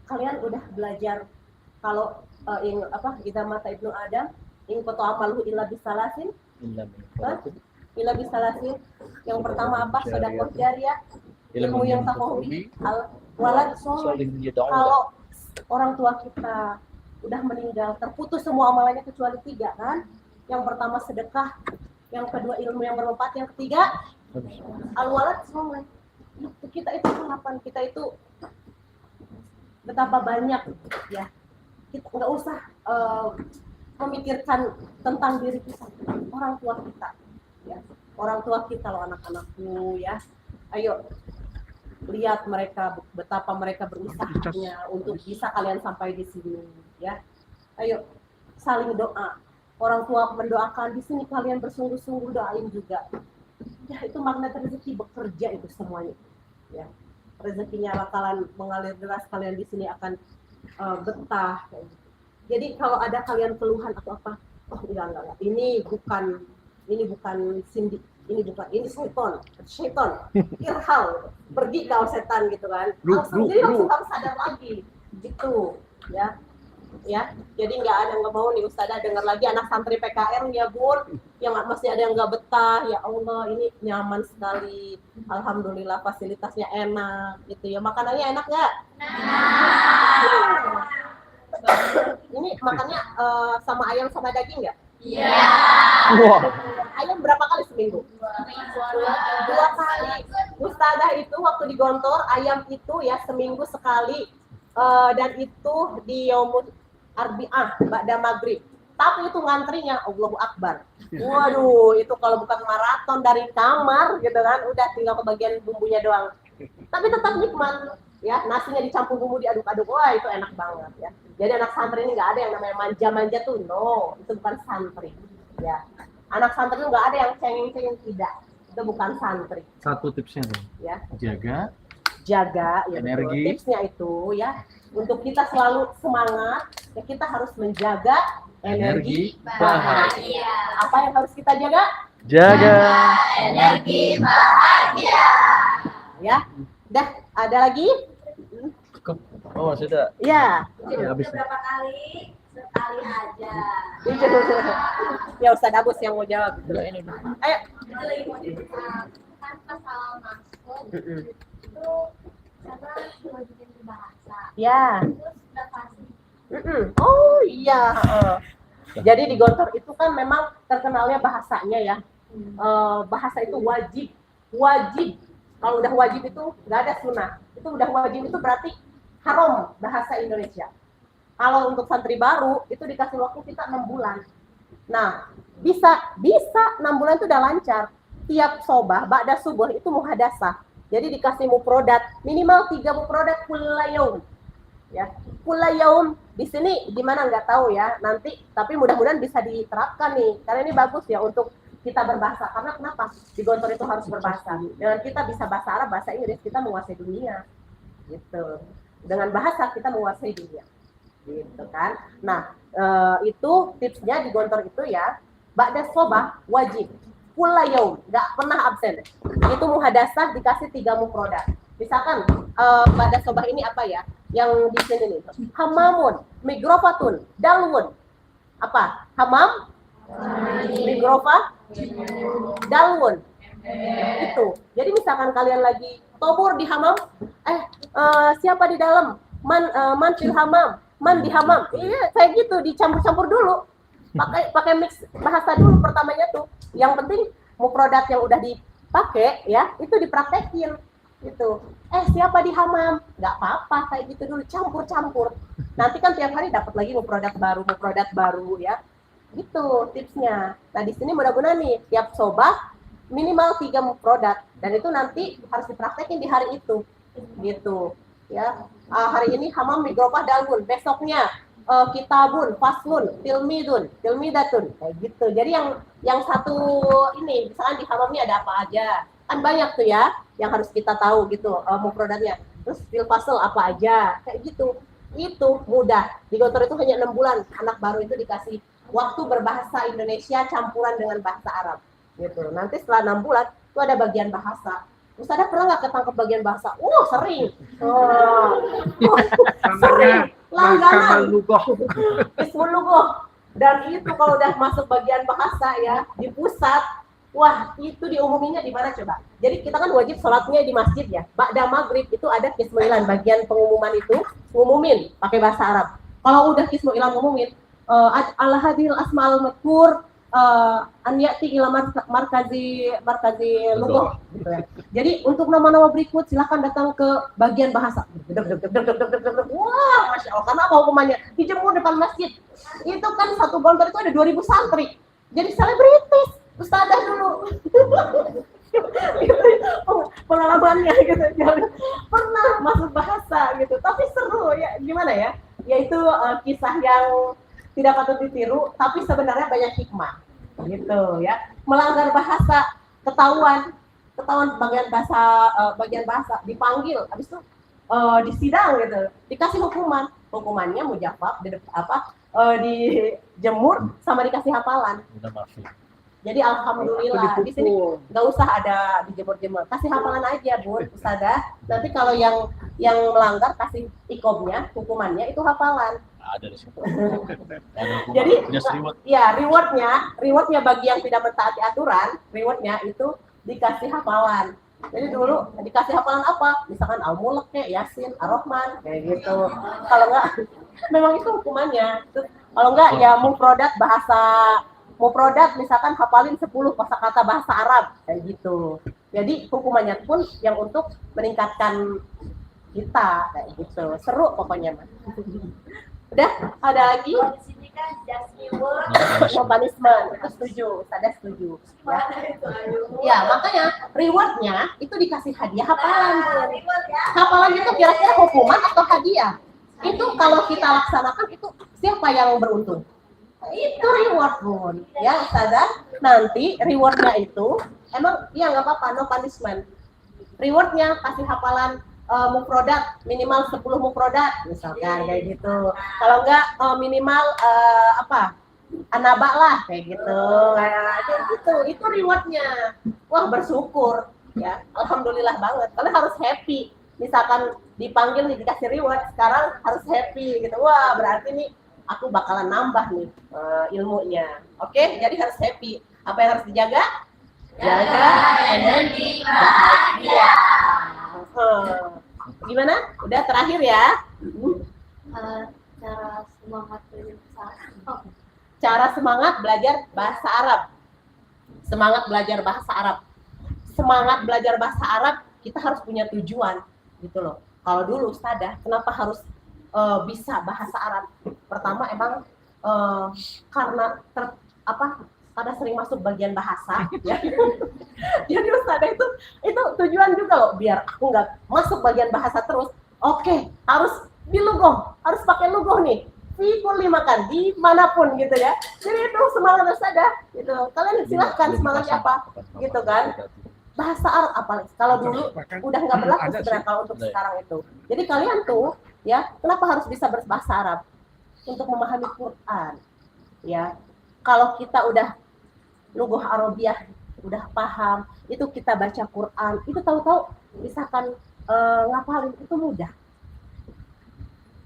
Kalian udah belajar kalau idza mata ibnu Adam, in qata amalu illa bisalasin. Illa bisalasin. Yang pertama apa? Sedekah jariyah, ilmu yang taqawwi, walad sholih. Kalau orang tua kita udah meninggal, terputus semua amalannya kecuali 3 kan. Yang pertama sedekah, yang kedua ilmu yang bermanfaat, yang ketiga al-walad sholih. Kita itu harapan, kita itu betapa banyak ya. Kita nggak usah memikirkan tentang diri kita, orang tua kita ya. Orang tua kita loh, anak-anakku ya. Ayo lihat mereka, betapa mereka berusahanya untuk bisa kalian sampai di sini ya. Ayo saling doa. Orang tua mendoakan, di sini kalian bersungguh-sungguh doain juga. Ya, itu magnet rezeki, bekerja itu semuanya. Ya. Rezekinya bakalan mengalir deras, kalian di sini akan betah. Jadi kalau ada kalian keluhan atau apa, oh enggak. Ini bukan Cindy. Ini syaiton, irhal, pergi kau setan gitu kan. Jadi langsung harus sadar lagi, gitu, ya. Jadi nggak mau nih Ustazah dengar lagi anak santri PKR ya Bun, yang masih ada yang nggak betah. Ya Allah, ini nyaman sekali, alhamdulillah fasilitasnya enak, gitu ya. Makanannya enak nggak? Ini makannya sama ayam sama daging nggak? Iya. Ayam berapa kali seminggu? 2 kali. Ustaz Ustazah itu waktu di Gontor ayam itu ya seminggu sekali dan itu di Yaumul Arbi'ah ba'da maghrib. Tapi itu ngantrinya Allahu Akbar. Waduh, itu kalau bukan maraton dari kamar gitu kan, udah tinggal kebagian bumbunya doang. Tapi tetap nikmat. Ya, nasinya dicampur bumbu diaduk-aduk, wah itu enak banget ya. Jadi anak santri ini nggak ada yang namanya manja-manja tuh, no, itu bukan santri. Ya, anak santri itu nggak ada yang cengeng-cengeng, tidak, itu bukan santri. Satu tipsnya nih, Ya, jaga jaga ya energi. betul. Tipsnya itu ya, untuk kita selalu semangat, ya kita harus menjaga energi bahagia. Apa yang harus kita jaga? Jaga Energi bahagia. Ya, dah ada lagi? oh sudah Ya. ya, habis Berapa kali? Sekali aja. Ya Ustaz Abus yang mau jawab. Ayo. Itu lagi mau kan pas awal masuk itu sama diwajibin berbahasa. Ya. Terus udah pasti Oh iya. Jadi di Gontor itu kan memang terkenalnya bahasanya ya. Bahasa itu wajib. Wajib. Kalau udah wajib itu nggak ada sunnah. Itu udah wajib itu berarti haram bahasa Indonesia. Kalau untuk santri baru itu dikasih waktu kita 6 bulan. Nah, bisa 6 bulan itu udah lancar. Tiap sobah, ba'da subuh itu muhadasah. Jadi dikasih mufrodat, minimal 3 mufrodat kullayaum. Ya, kullayaum di sini gimana nggak tahu ya nanti, tapi mudah-mudahan bisa diterapkan nih. Karena ini bagus ya untuk kita berbahasa. Karena kenapa? Di Gontor itu harus berbahasa. Dengan kita bisa bahasa Arab, bahasa Inggris, kita menguasai dunia. Gitu. Dengan bahasa kita menguasai dunia. Gitu kan. Nah, itu tipsnya di Gontor itu ya, ba'da sobah wajib. Kullayaum, nggak pernah absen. Itu muhadasah dikasih 3 mufrodat. Misalkan ba'da sobah ini apa ya? Yang di sini nih. Hamamun, migrofatun, dalwun. Apa? Hamam, migrofah, dalwun. Itu. Jadi misalkan kalian lagi tobur di hamam, siapa di dalam? Man fil hamam, man di hamam. Iya, kayak gitu dicampur-campur dulu. Pakai mix bahasa dulu pertamanya tuh. Yang penting mufrodat yang udah dipakai ya, itu dipraktekin gitu. Siapa di hamam? Nggak apa-apa kayak gitu dulu, campur-campur. Nanti kan tiap hari dapat lagi mufrodat baru ya. Gitu tipsnya. Nah di sini mudah-mudahan nih tiap sobah minimal 3 mufrodat dan itu nanti harus dipraktekin di hari itu. Gitu ya. Hari ini hamam migrofah dalgun, besoknya kitabun, faslun, tilmidatun kayak gitu. Jadi yang satu ini misalkan di hamam ini ada apa aja. Kan banyak tuh ya yang harus kita tahu gitu mufrodatnya. Terus fil fasl apa aja kayak gitu. Itu mudah. Di Gontor itu hanya 6 bulan anak baru itu dikasih waktu berbahasa Indonesia campuran dengan bahasa Arab gitu. Nanti setelah 6 bulan itu ada bagian bahasa. Ustazah pernah nggak ketangkep bagian bahasa? Sering. Sering. Langganan. Ismul lughah. Dan itu kalau udah masuk bagian bahasa ya di pusat, wah itu diumuminya di mana coba? Jadi kita kan wajib sholatnya di masjid ya. Ba'da maghrib itu ada qismu ilan, bagian pengumuman itu ngumumin pakai bahasa Arab. Kalau udah qismu ilan ngumumin ala hadil asma'al madhkur an ya'ti ila markazi lughah gitu ya. Jadi untuk nama-nama berikut silakan datang ke bagian bahasa. Wah, Masya Allah, karena apa hukumannya? Dijemur depan masjid. Itu kan satu Gontor itu ada 2000 santri. Jadi selebritis, ustazah dulu. Pengalamannya gitu. Pernah masuk bahasa gitu. Tapi seru ya, gimana ya? Yaitu kisah yang tidak patut ditiru, tapi sebenarnya banyak hikmah, gitu ya. Melanggar bahasa, ketahuan bagian bahasa, dipanggil, habis itu disidang gitu, dikasih hukumannya mujafab, dijemur sama dikasih hafalan. Jadi alhamdulillah di sini nggak usah ada dijemur-jemur, kasih hafalan aja Bu Ustazah. Nanti kalau yang melanggar kasih iqobnya, hukumannya itu hafalan. Ada di situ. Jadi ya rewardnya bagi yang tidak mentaati aturan, rewardnya itu dikasih hafalan. Jadi dulu dikasih hafalan apa? Misalkan Al-Mulk, Yasin, Ar-Rahman kayak gitu. Kalau enggak memang itu hukumannya. Kalau enggak ya mufrodat misalkan hafalin 10 kosakata bahasa Arab kayak gitu. Jadi hukumannya pun yang untuk meningkatkan kita kayak gitu. Seru pokoknya Mas. Udah, ada lagi? Kalau di sini kan just reward. No punishment, itu setuju, saya setuju. Ya. Ya, makanya rewardnya itu dikasih hadiah hafalan. Bun. Reward ya. Hafalan itu kira-kira hukuman atau hadiah? Itu kalau kita laksanakan itu siapa yang beruntung? Itu reward Bun. Ya Ustazah, nanti rewardnya itu emang ya nggak apa-apa, no punishment. Rewardnya kasih hafalan mufrodat minimal 10 mufrodat misalkan kayak gitu. Kalau enggak minimal anaba lah kayak gitu. Kayak gitu. Itu rewardnya. Wah, bersyukur ya. Alhamdulillah banget. Kalian harus happy. Misalkan dipanggil dikasih reward, sekarang harus happy gitu. Wah, berarti nih aku bakalan nambah nih ilmunya. Oke, jadi harus happy. Apa yang harus dijaga? Jaga energi bahagia. Gimana? Udah terakhir ya? Cara semangat berusaha. Cara semangat belajar bahasa Arab. Semangat belajar bahasa Arab. Semangat belajar bahasa Arab, kita harus punya tujuan gitu loh. Kalau dulu Ustazah, kenapa harus bisa bahasa Arab? Pertama emang karena karena sering masuk bagian bahasa ya. Jadi Ustazah itu tujuan juga loh, biar aku nggak masuk bagian bahasa terus. Oke, harus di lugoh, harus pakai lugoh nih. Fikul makan dimanapun gitu ya. Jadi itu semangat Ustazah gitu. Kalian silahkan semangatnya apa gitu kan. Bahasa Arab apalagi kalau dulu udah nggak berlaku sebenarnya kalau untuk sekarang itu. Jadi kalian tuh ya, kenapa harus bisa berbahasa Arab? Untuk memahami Quran ya. Kalau kita udah lughah Arabiah udah paham, itu kita baca Quran, itu tahu-tahu misalkan ngapalin itu mudah.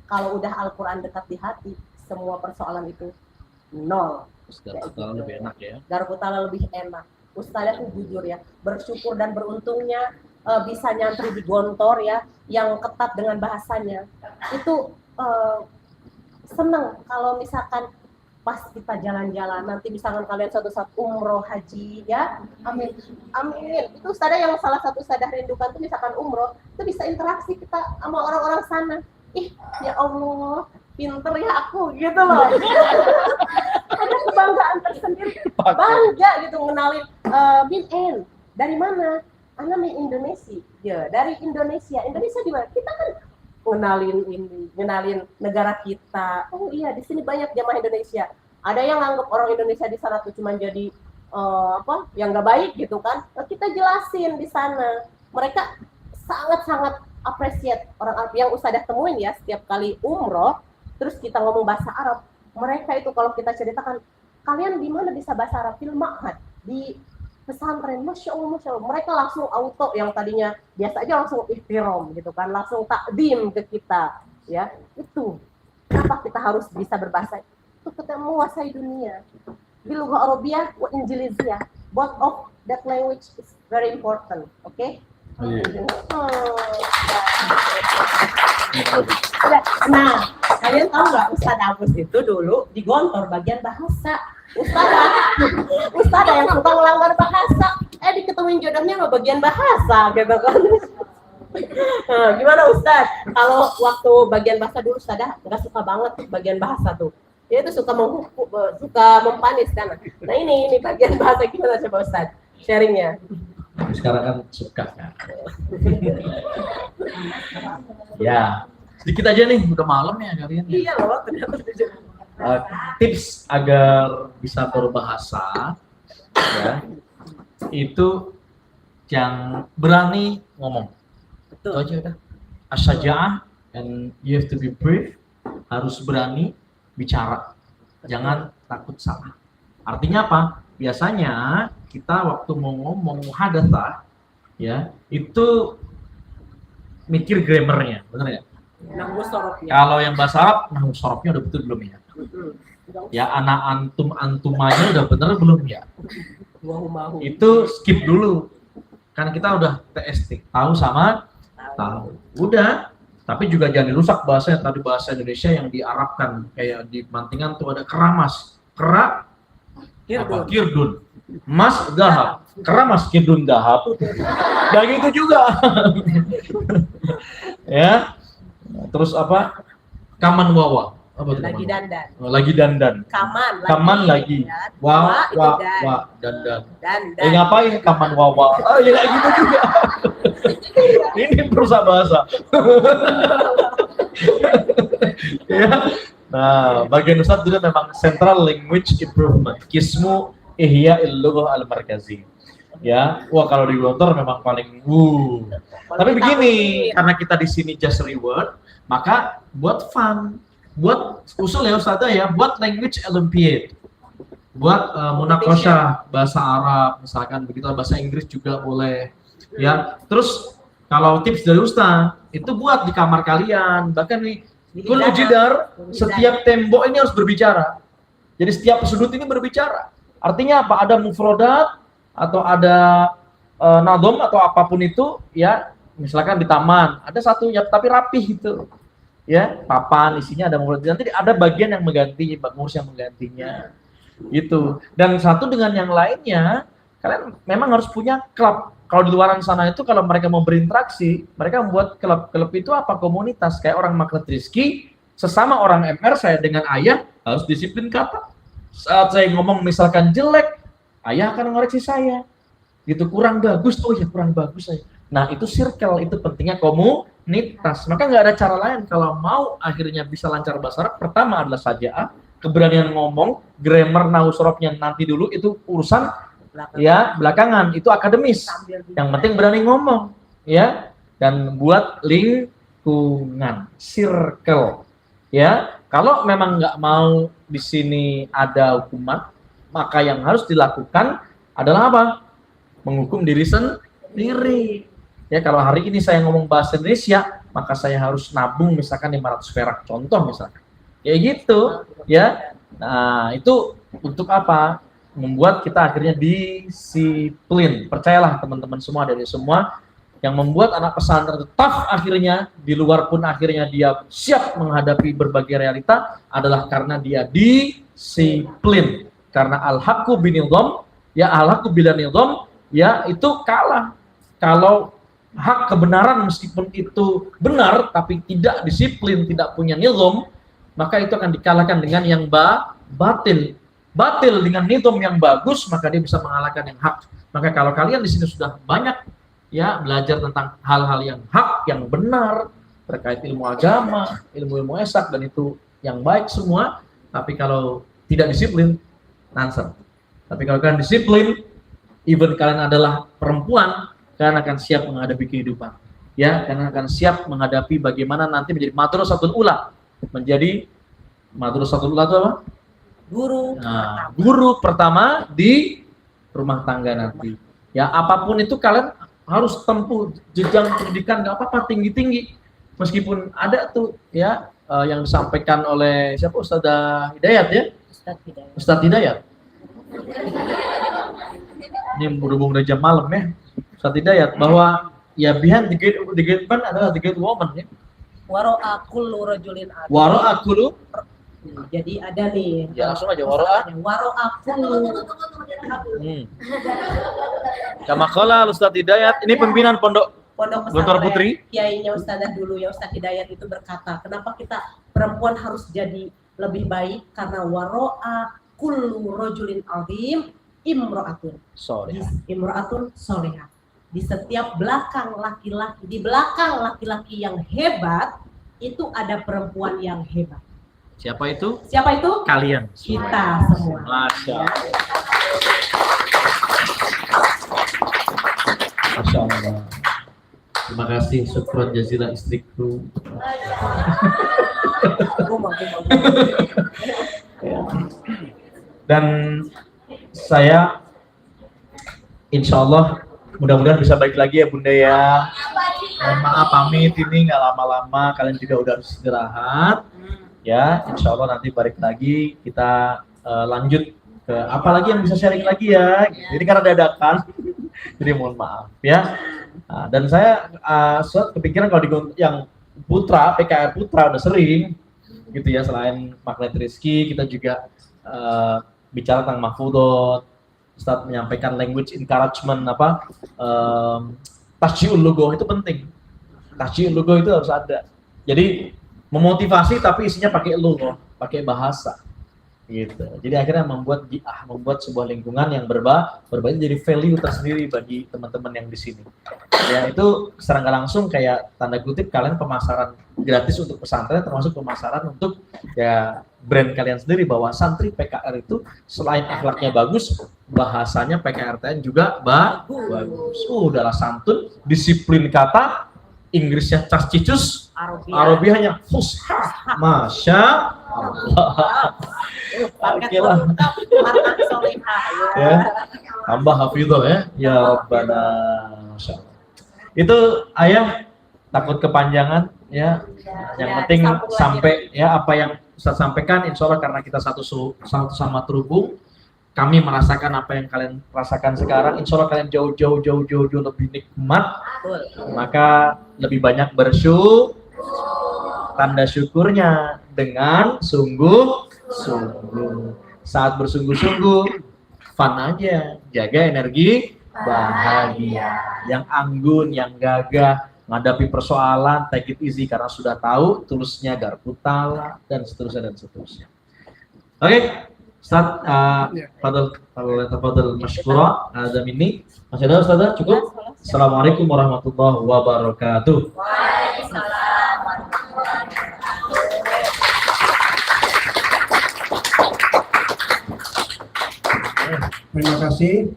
Kalau udah Al-Quran dekat di hati, semua persoalan itu nol. Garpu lebih enak ya. Garpu tala lebih enak. Ustazah tuh jujur ya, bersyukur dan beruntungnya bisa nyantri di Gontor ya, yang ketat dengan bahasanya. Itu seneng kalau misalkan pas kita jalan-jalan, nanti misalkan kalian suatu saat umroh haji ya, amin, amin. Itu Ustazah yang salah satu Ustazah rindukan tuh misalkan umroh, itu bisa interaksi kita sama orang-orang sana. Ih, ya Allah, pinter ya aku gitu loh. Ada kebanggaan tersendiri, bangga gitu ngenalin Bin En, dari mana? Ana min Indonesia. Ya, dari Indonesia. Indonesia di mana? Kita kan ngenalin negara kita. Oh iya, di sini banyak jamaah Indonesia. Ada yang nganggap orang Indonesia di sana tuh cuma jadi yang nggak baik gitu kan. Nah, kita jelasin di sana. Mereka sangat-sangat appreciate orang Arab yang Ustazah temuin ya setiap kali umroh. Terus kita ngomong bahasa Arab. Mereka itu kalau kita ceritakan, kalian di mana bisa bahasa Arab? Fil ma'had, di pesantren. Masya Allah, Masya Allah. Mereka langsung auto, yang tadinya biasa aja langsung ihtiram gitu kan, langsung takdim ke kita ya. Itu kenapa kita harus bisa berbahasa itu, kita menguasai dunia. Bilughah Arabiah wa Injiliziyah, both of that language is very important. Oke? Nah, kalian tahu nggak Ustazah Agus itu dulu di Gontor bagian bahasa. Ustazah yang suka melanggar bahasa, diketemuin jodohnya sama bagian bahasa gitu kan. Nah, gimana Ustaz? Kalau waktu bagian bahasa dulu Ustazah nggak suka banget bagian bahasa tuh. Dia itu suka mempanis kan. Nah ini bagian bahasa, gimana coba Ustaz? Sharingnya. Sekarang kan suka kan. Ya, sedikit aja nih, udah malam ya kalian. Iya loh, ternyata Tips agar bisa berbahasa ya, itu yang berani ngomong. Itu aja udah. Asyaja'ah, and you have to be brave, harus berani bicara. Jangan takut salah. Artinya apa? Biasanya kita waktu mau ngomong muhadatsah ya, itu mikir grammarnya, benar ya? nahwu sorofnya. Kalau yang bahasa Arab, nahwu sorofnya udah betul belum ya? Ya, anak antumanya udah bener belum ya? Itu skip dulu. Kan kita udah TST, tahu sama tahu. Udah, tapi juga jangan dirusak bahasanya. Tadi bahasa Indonesia yang diarabkan, kayak di Mantingan tuh ada keramas, kerak, kirdun, mas, dahab. keramas kidun dahap. Dan gitu juga. Ya. Terus apa? Kaman wawa. Apa tuh? Lagi dandan. Lagi dandan. Kaman lagi. Ya. Wa itu wa dan. wa dandan. Dandan. Ngapain kaman wawa? Oh ya kayak gitu juga. Ini perusahaan bahasa. Ya. Nah, bagian Ustadz juga memang Central Language Improvement, Kismu Ihya Lughah Al-Markazi. Ya, wah kalau di Gontor memang paling Tapi begini, karena kita di sini just reward, maka buat fun, buat usul ya Ustazah ya, buat language Olympiad, buat munakosha bahasa Arab, misalkan begitu, bahasa Inggris juga boleh. Ya, terus kalau tips dari Ustaz itu buat di kamar kalian, bahkan nih Kul jidar, setiap tembok ini harus berbicara. Jadi setiap sudut ini berbicara. Artinya apa? Ada mufrodat atau ada nadom atau apapun itu, ya. Misalkan di taman ada satu ya, tapi rapih gitu. Ya, papan isinya ada mufrodat. Nanti ada bagian yang mengganti, pengurus yang menggantinya. Gitu. Dan satu dengan yang lainnya, kalian memang harus punya klub. Kalau di luaran sana itu kalau mereka mau berinteraksi, mereka membuat klub. Klub itu apa? Komunitas. Kayak orang Magnet Rizky, sesama orang MR, saya dengan ayah harus disiplin kata. Saat saya ngomong misalkan jelek, ayah akan ngoreksi saya. Gitu, kurang bagus. Oh ya, kurang bagus saya. Nah, itu circle, itu pentingnya komunitas. Maka nggak ada cara lain kalau mau akhirnya bisa lancar bahasa Arab. Pertama adalah saja'ah, keberanian ngomong, grammar, nahwu, sorofnya nanti dulu, itu urusan ya belakangan, itu akademis. Yang penting berani ngomong, ya, dan buat lingkungan, circle, ya. Kalau memang nggak mau di sini ada hukuman, maka yang harus dilakukan adalah apa? Menghukum diri sendiri. Ya, kalau hari ini saya ngomong bahasa Indonesia, maka saya harus nabung misalkan 500 perak, contoh misalkan. Ya gitu, ya. Nah, itu untuk apa? Membuat kita akhirnya disiplin. Percayalah teman-teman semua, dari semua yang membuat anak pesantren itu tough akhirnya, di luar pun akhirnya dia siap menghadapi berbagai realita adalah karena dia disiplin. Karena al-haqqu binidham, ya al-haqqu bila nidham, ya itu kalah. Kalau hak kebenaran meskipun itu benar tapi tidak disiplin, tidak punya nidham, maka itu akan dikalahkan dengan yang batil. Batil dengan nidham yang bagus, maka dia bisa mengalahkan yang hak. Maka kalau kalian di sini sudah banyak ya belajar tentang hal-hal yang hak, yang benar terkait ilmu agama, ilmu-ilmu esak, dan itu yang baik semua. Tapi kalau tidak disiplin, nonsense. Tapi kalau kalian disiplin, even kalian adalah perempuan, kalian akan siap menghadapi kehidupan. Ya, kalian akan siap menghadapi bagaimana nanti menjadi madrasatul ula. Menjadi madrasatul ula itu apa? Guru pertama di rumah tangga nanti. Ya, apapun itu kalian harus tempuh jenjang pendidikan, nggak apa-apa tinggi-tinggi. Meskipun ada tuh ya yang disampaikan oleh siapa, Ustadzah Hidayat ya? Ustadz Hidayat. Ini berhubung udah jam malam ya. Ustadz Hidayat bahwa ya behind the gate man adalah the gate woman ya. Waro'a kullu rajulin adil. Waro'a kullu. Jadi ada nih. Ya langsung aja waro'a. Waro'a kullu. Kama qala Ustadz Hidayat, ini pimpinan pondok Gontor Putri. Kiainya Ustadzah dulu ya, Ustadz Hidayat itu berkata, kenapa kita perempuan harus jadi lebih baik? Karena waro'a kullu rajulin azim imra'atun. Imra'atun solehah. Di setiap belakang laki-laki, di belakang laki-laki yang hebat, itu ada perempuan yang hebat. Siapa itu? Siapa itu? Kalian. Kita semua. Masya Allah. Masya Allah. Terima kasih, syukron jazilah istriku. Dan saya insya Allah mudah-mudahan bisa balik lagi ya Bunda ya. Mohon maaf pamit, ini nggak lama-lama, kalian juga udah harus istirahat. Ya, insya Allah nanti balik lagi kita lanjut ke apa lagi yang bisa sharing lagi ya. Jadi karena dadakan, jadi mohon maaf ya. Nah, dan saya kepikiran kalau di yang Putra, PKR Putra udah sering gitu ya, selain Magnet Rizky kita juga bicara tentang Mahfudot, Ustadz menyampaikan language encouragement tasjiul lughah itu penting. Tasjiul lughah itu harus ada. Jadi memotivasi tapi isinya pakai lughah, pakai bahasa. Gitu. Jadi akhirnya membuat sebuah lingkungan yang berbeda jadi value tersendiri bagi teman-teman yang di sini. Ya itu secara nggak langsung kayak tanda kutip kalian pemasaran gratis untuk pesantren termasuk pemasaran untuk ya brand kalian sendiri bahwa santri PKR itu selain akhlaknya bagus, bahasanya PKRTN juga bagus. Udahlah santun, disiplin kata, Inggrisnya cas cicus, Arabiahnya fushah. Masya Allah. Oke lah. Ya. Tambah hafidhah ya. Ya Rabbana. Masya Allah. Itu ayah takut kepanjangan ya. Yang penting sampai ya apa yang Ustaz sampaikan insya Allah karena kita satu sama terhubung. Kami merasakan apa yang kalian rasakan sekarang. Insya Allah kalian jauh lebih nikmat. Maka lebih banyak bersyukur. Tanda syukurnya dengan sungguh-sungguh. Saat bersungguh-sungguh, fun aja. Jaga energi bahagia. Yang anggun, yang gagah, menghadapi persoalan, take it easy karena sudah tahu tulusnya garpu tala dan seterusnya. Oke. Ustaz, Fadl Mashkura, ada ini. Masih ada Ustaz? Cukup? Assalamualaikum warahmatullahi wabarakatuh. Waalaikumsalam warahmatullahi wabarakatuh. Terima kasih.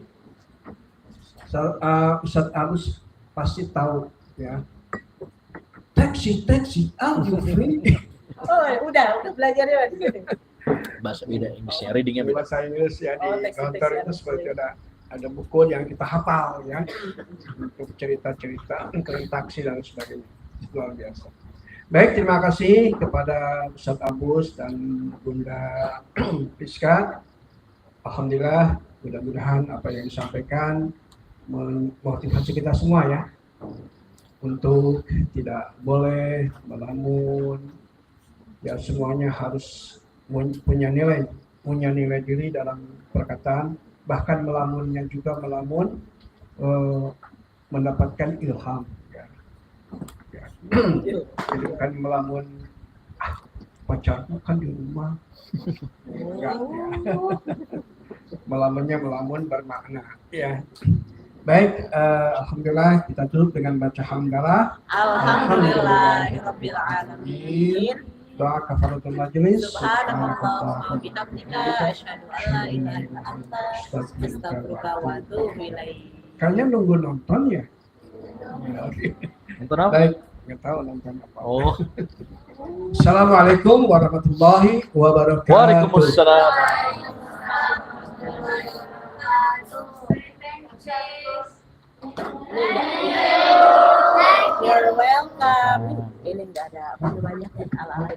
Ustadz Agus pasti tahu ya. Taxi, you free. Oh, udah belajarnya di sini. Bahasa beda Inggrisnya, readingnya beda. Bahasa Inggris ya Oh, di taxi, kantor taxi, itu seperti taxi. ada buku yang kita hafal ya untuk cerita-cerita tentang taksi dan sebagainya. Luar biasa. Baik, terima kasih kepada Ustadz Agus dan Bunda Piska. Alhamdulillah, mudah-mudahan apa yang disampaikan memotivasi kita semua ya untuk tidak boleh melamun. Ya semuanya harus punya nilai diri dalam perkataan, bahkan melamunnya juga mendapatkan ilham ya. Jadi bukan melamun pacarmu kan di rumah enggak ya. Melamun bermakna ya. Baik, alhamdulillah kita tutup dengan baca hamdalah. Alhamdulillahirabbil alamin. Doa kafaratul majelis. Subhanallah wa bihamdika asyhadu an la ilaha illa anta astaghfiruka wa atubu ilaik. Kalian nunggu nonton ya? Nonton apa? Baik, nggak tahu nonton apa. Oh. Assalamualaikum warahmatullahi wabarakatuh. Waalaikumsalam. You're welcome. Ini enggak ada banyak ala-ala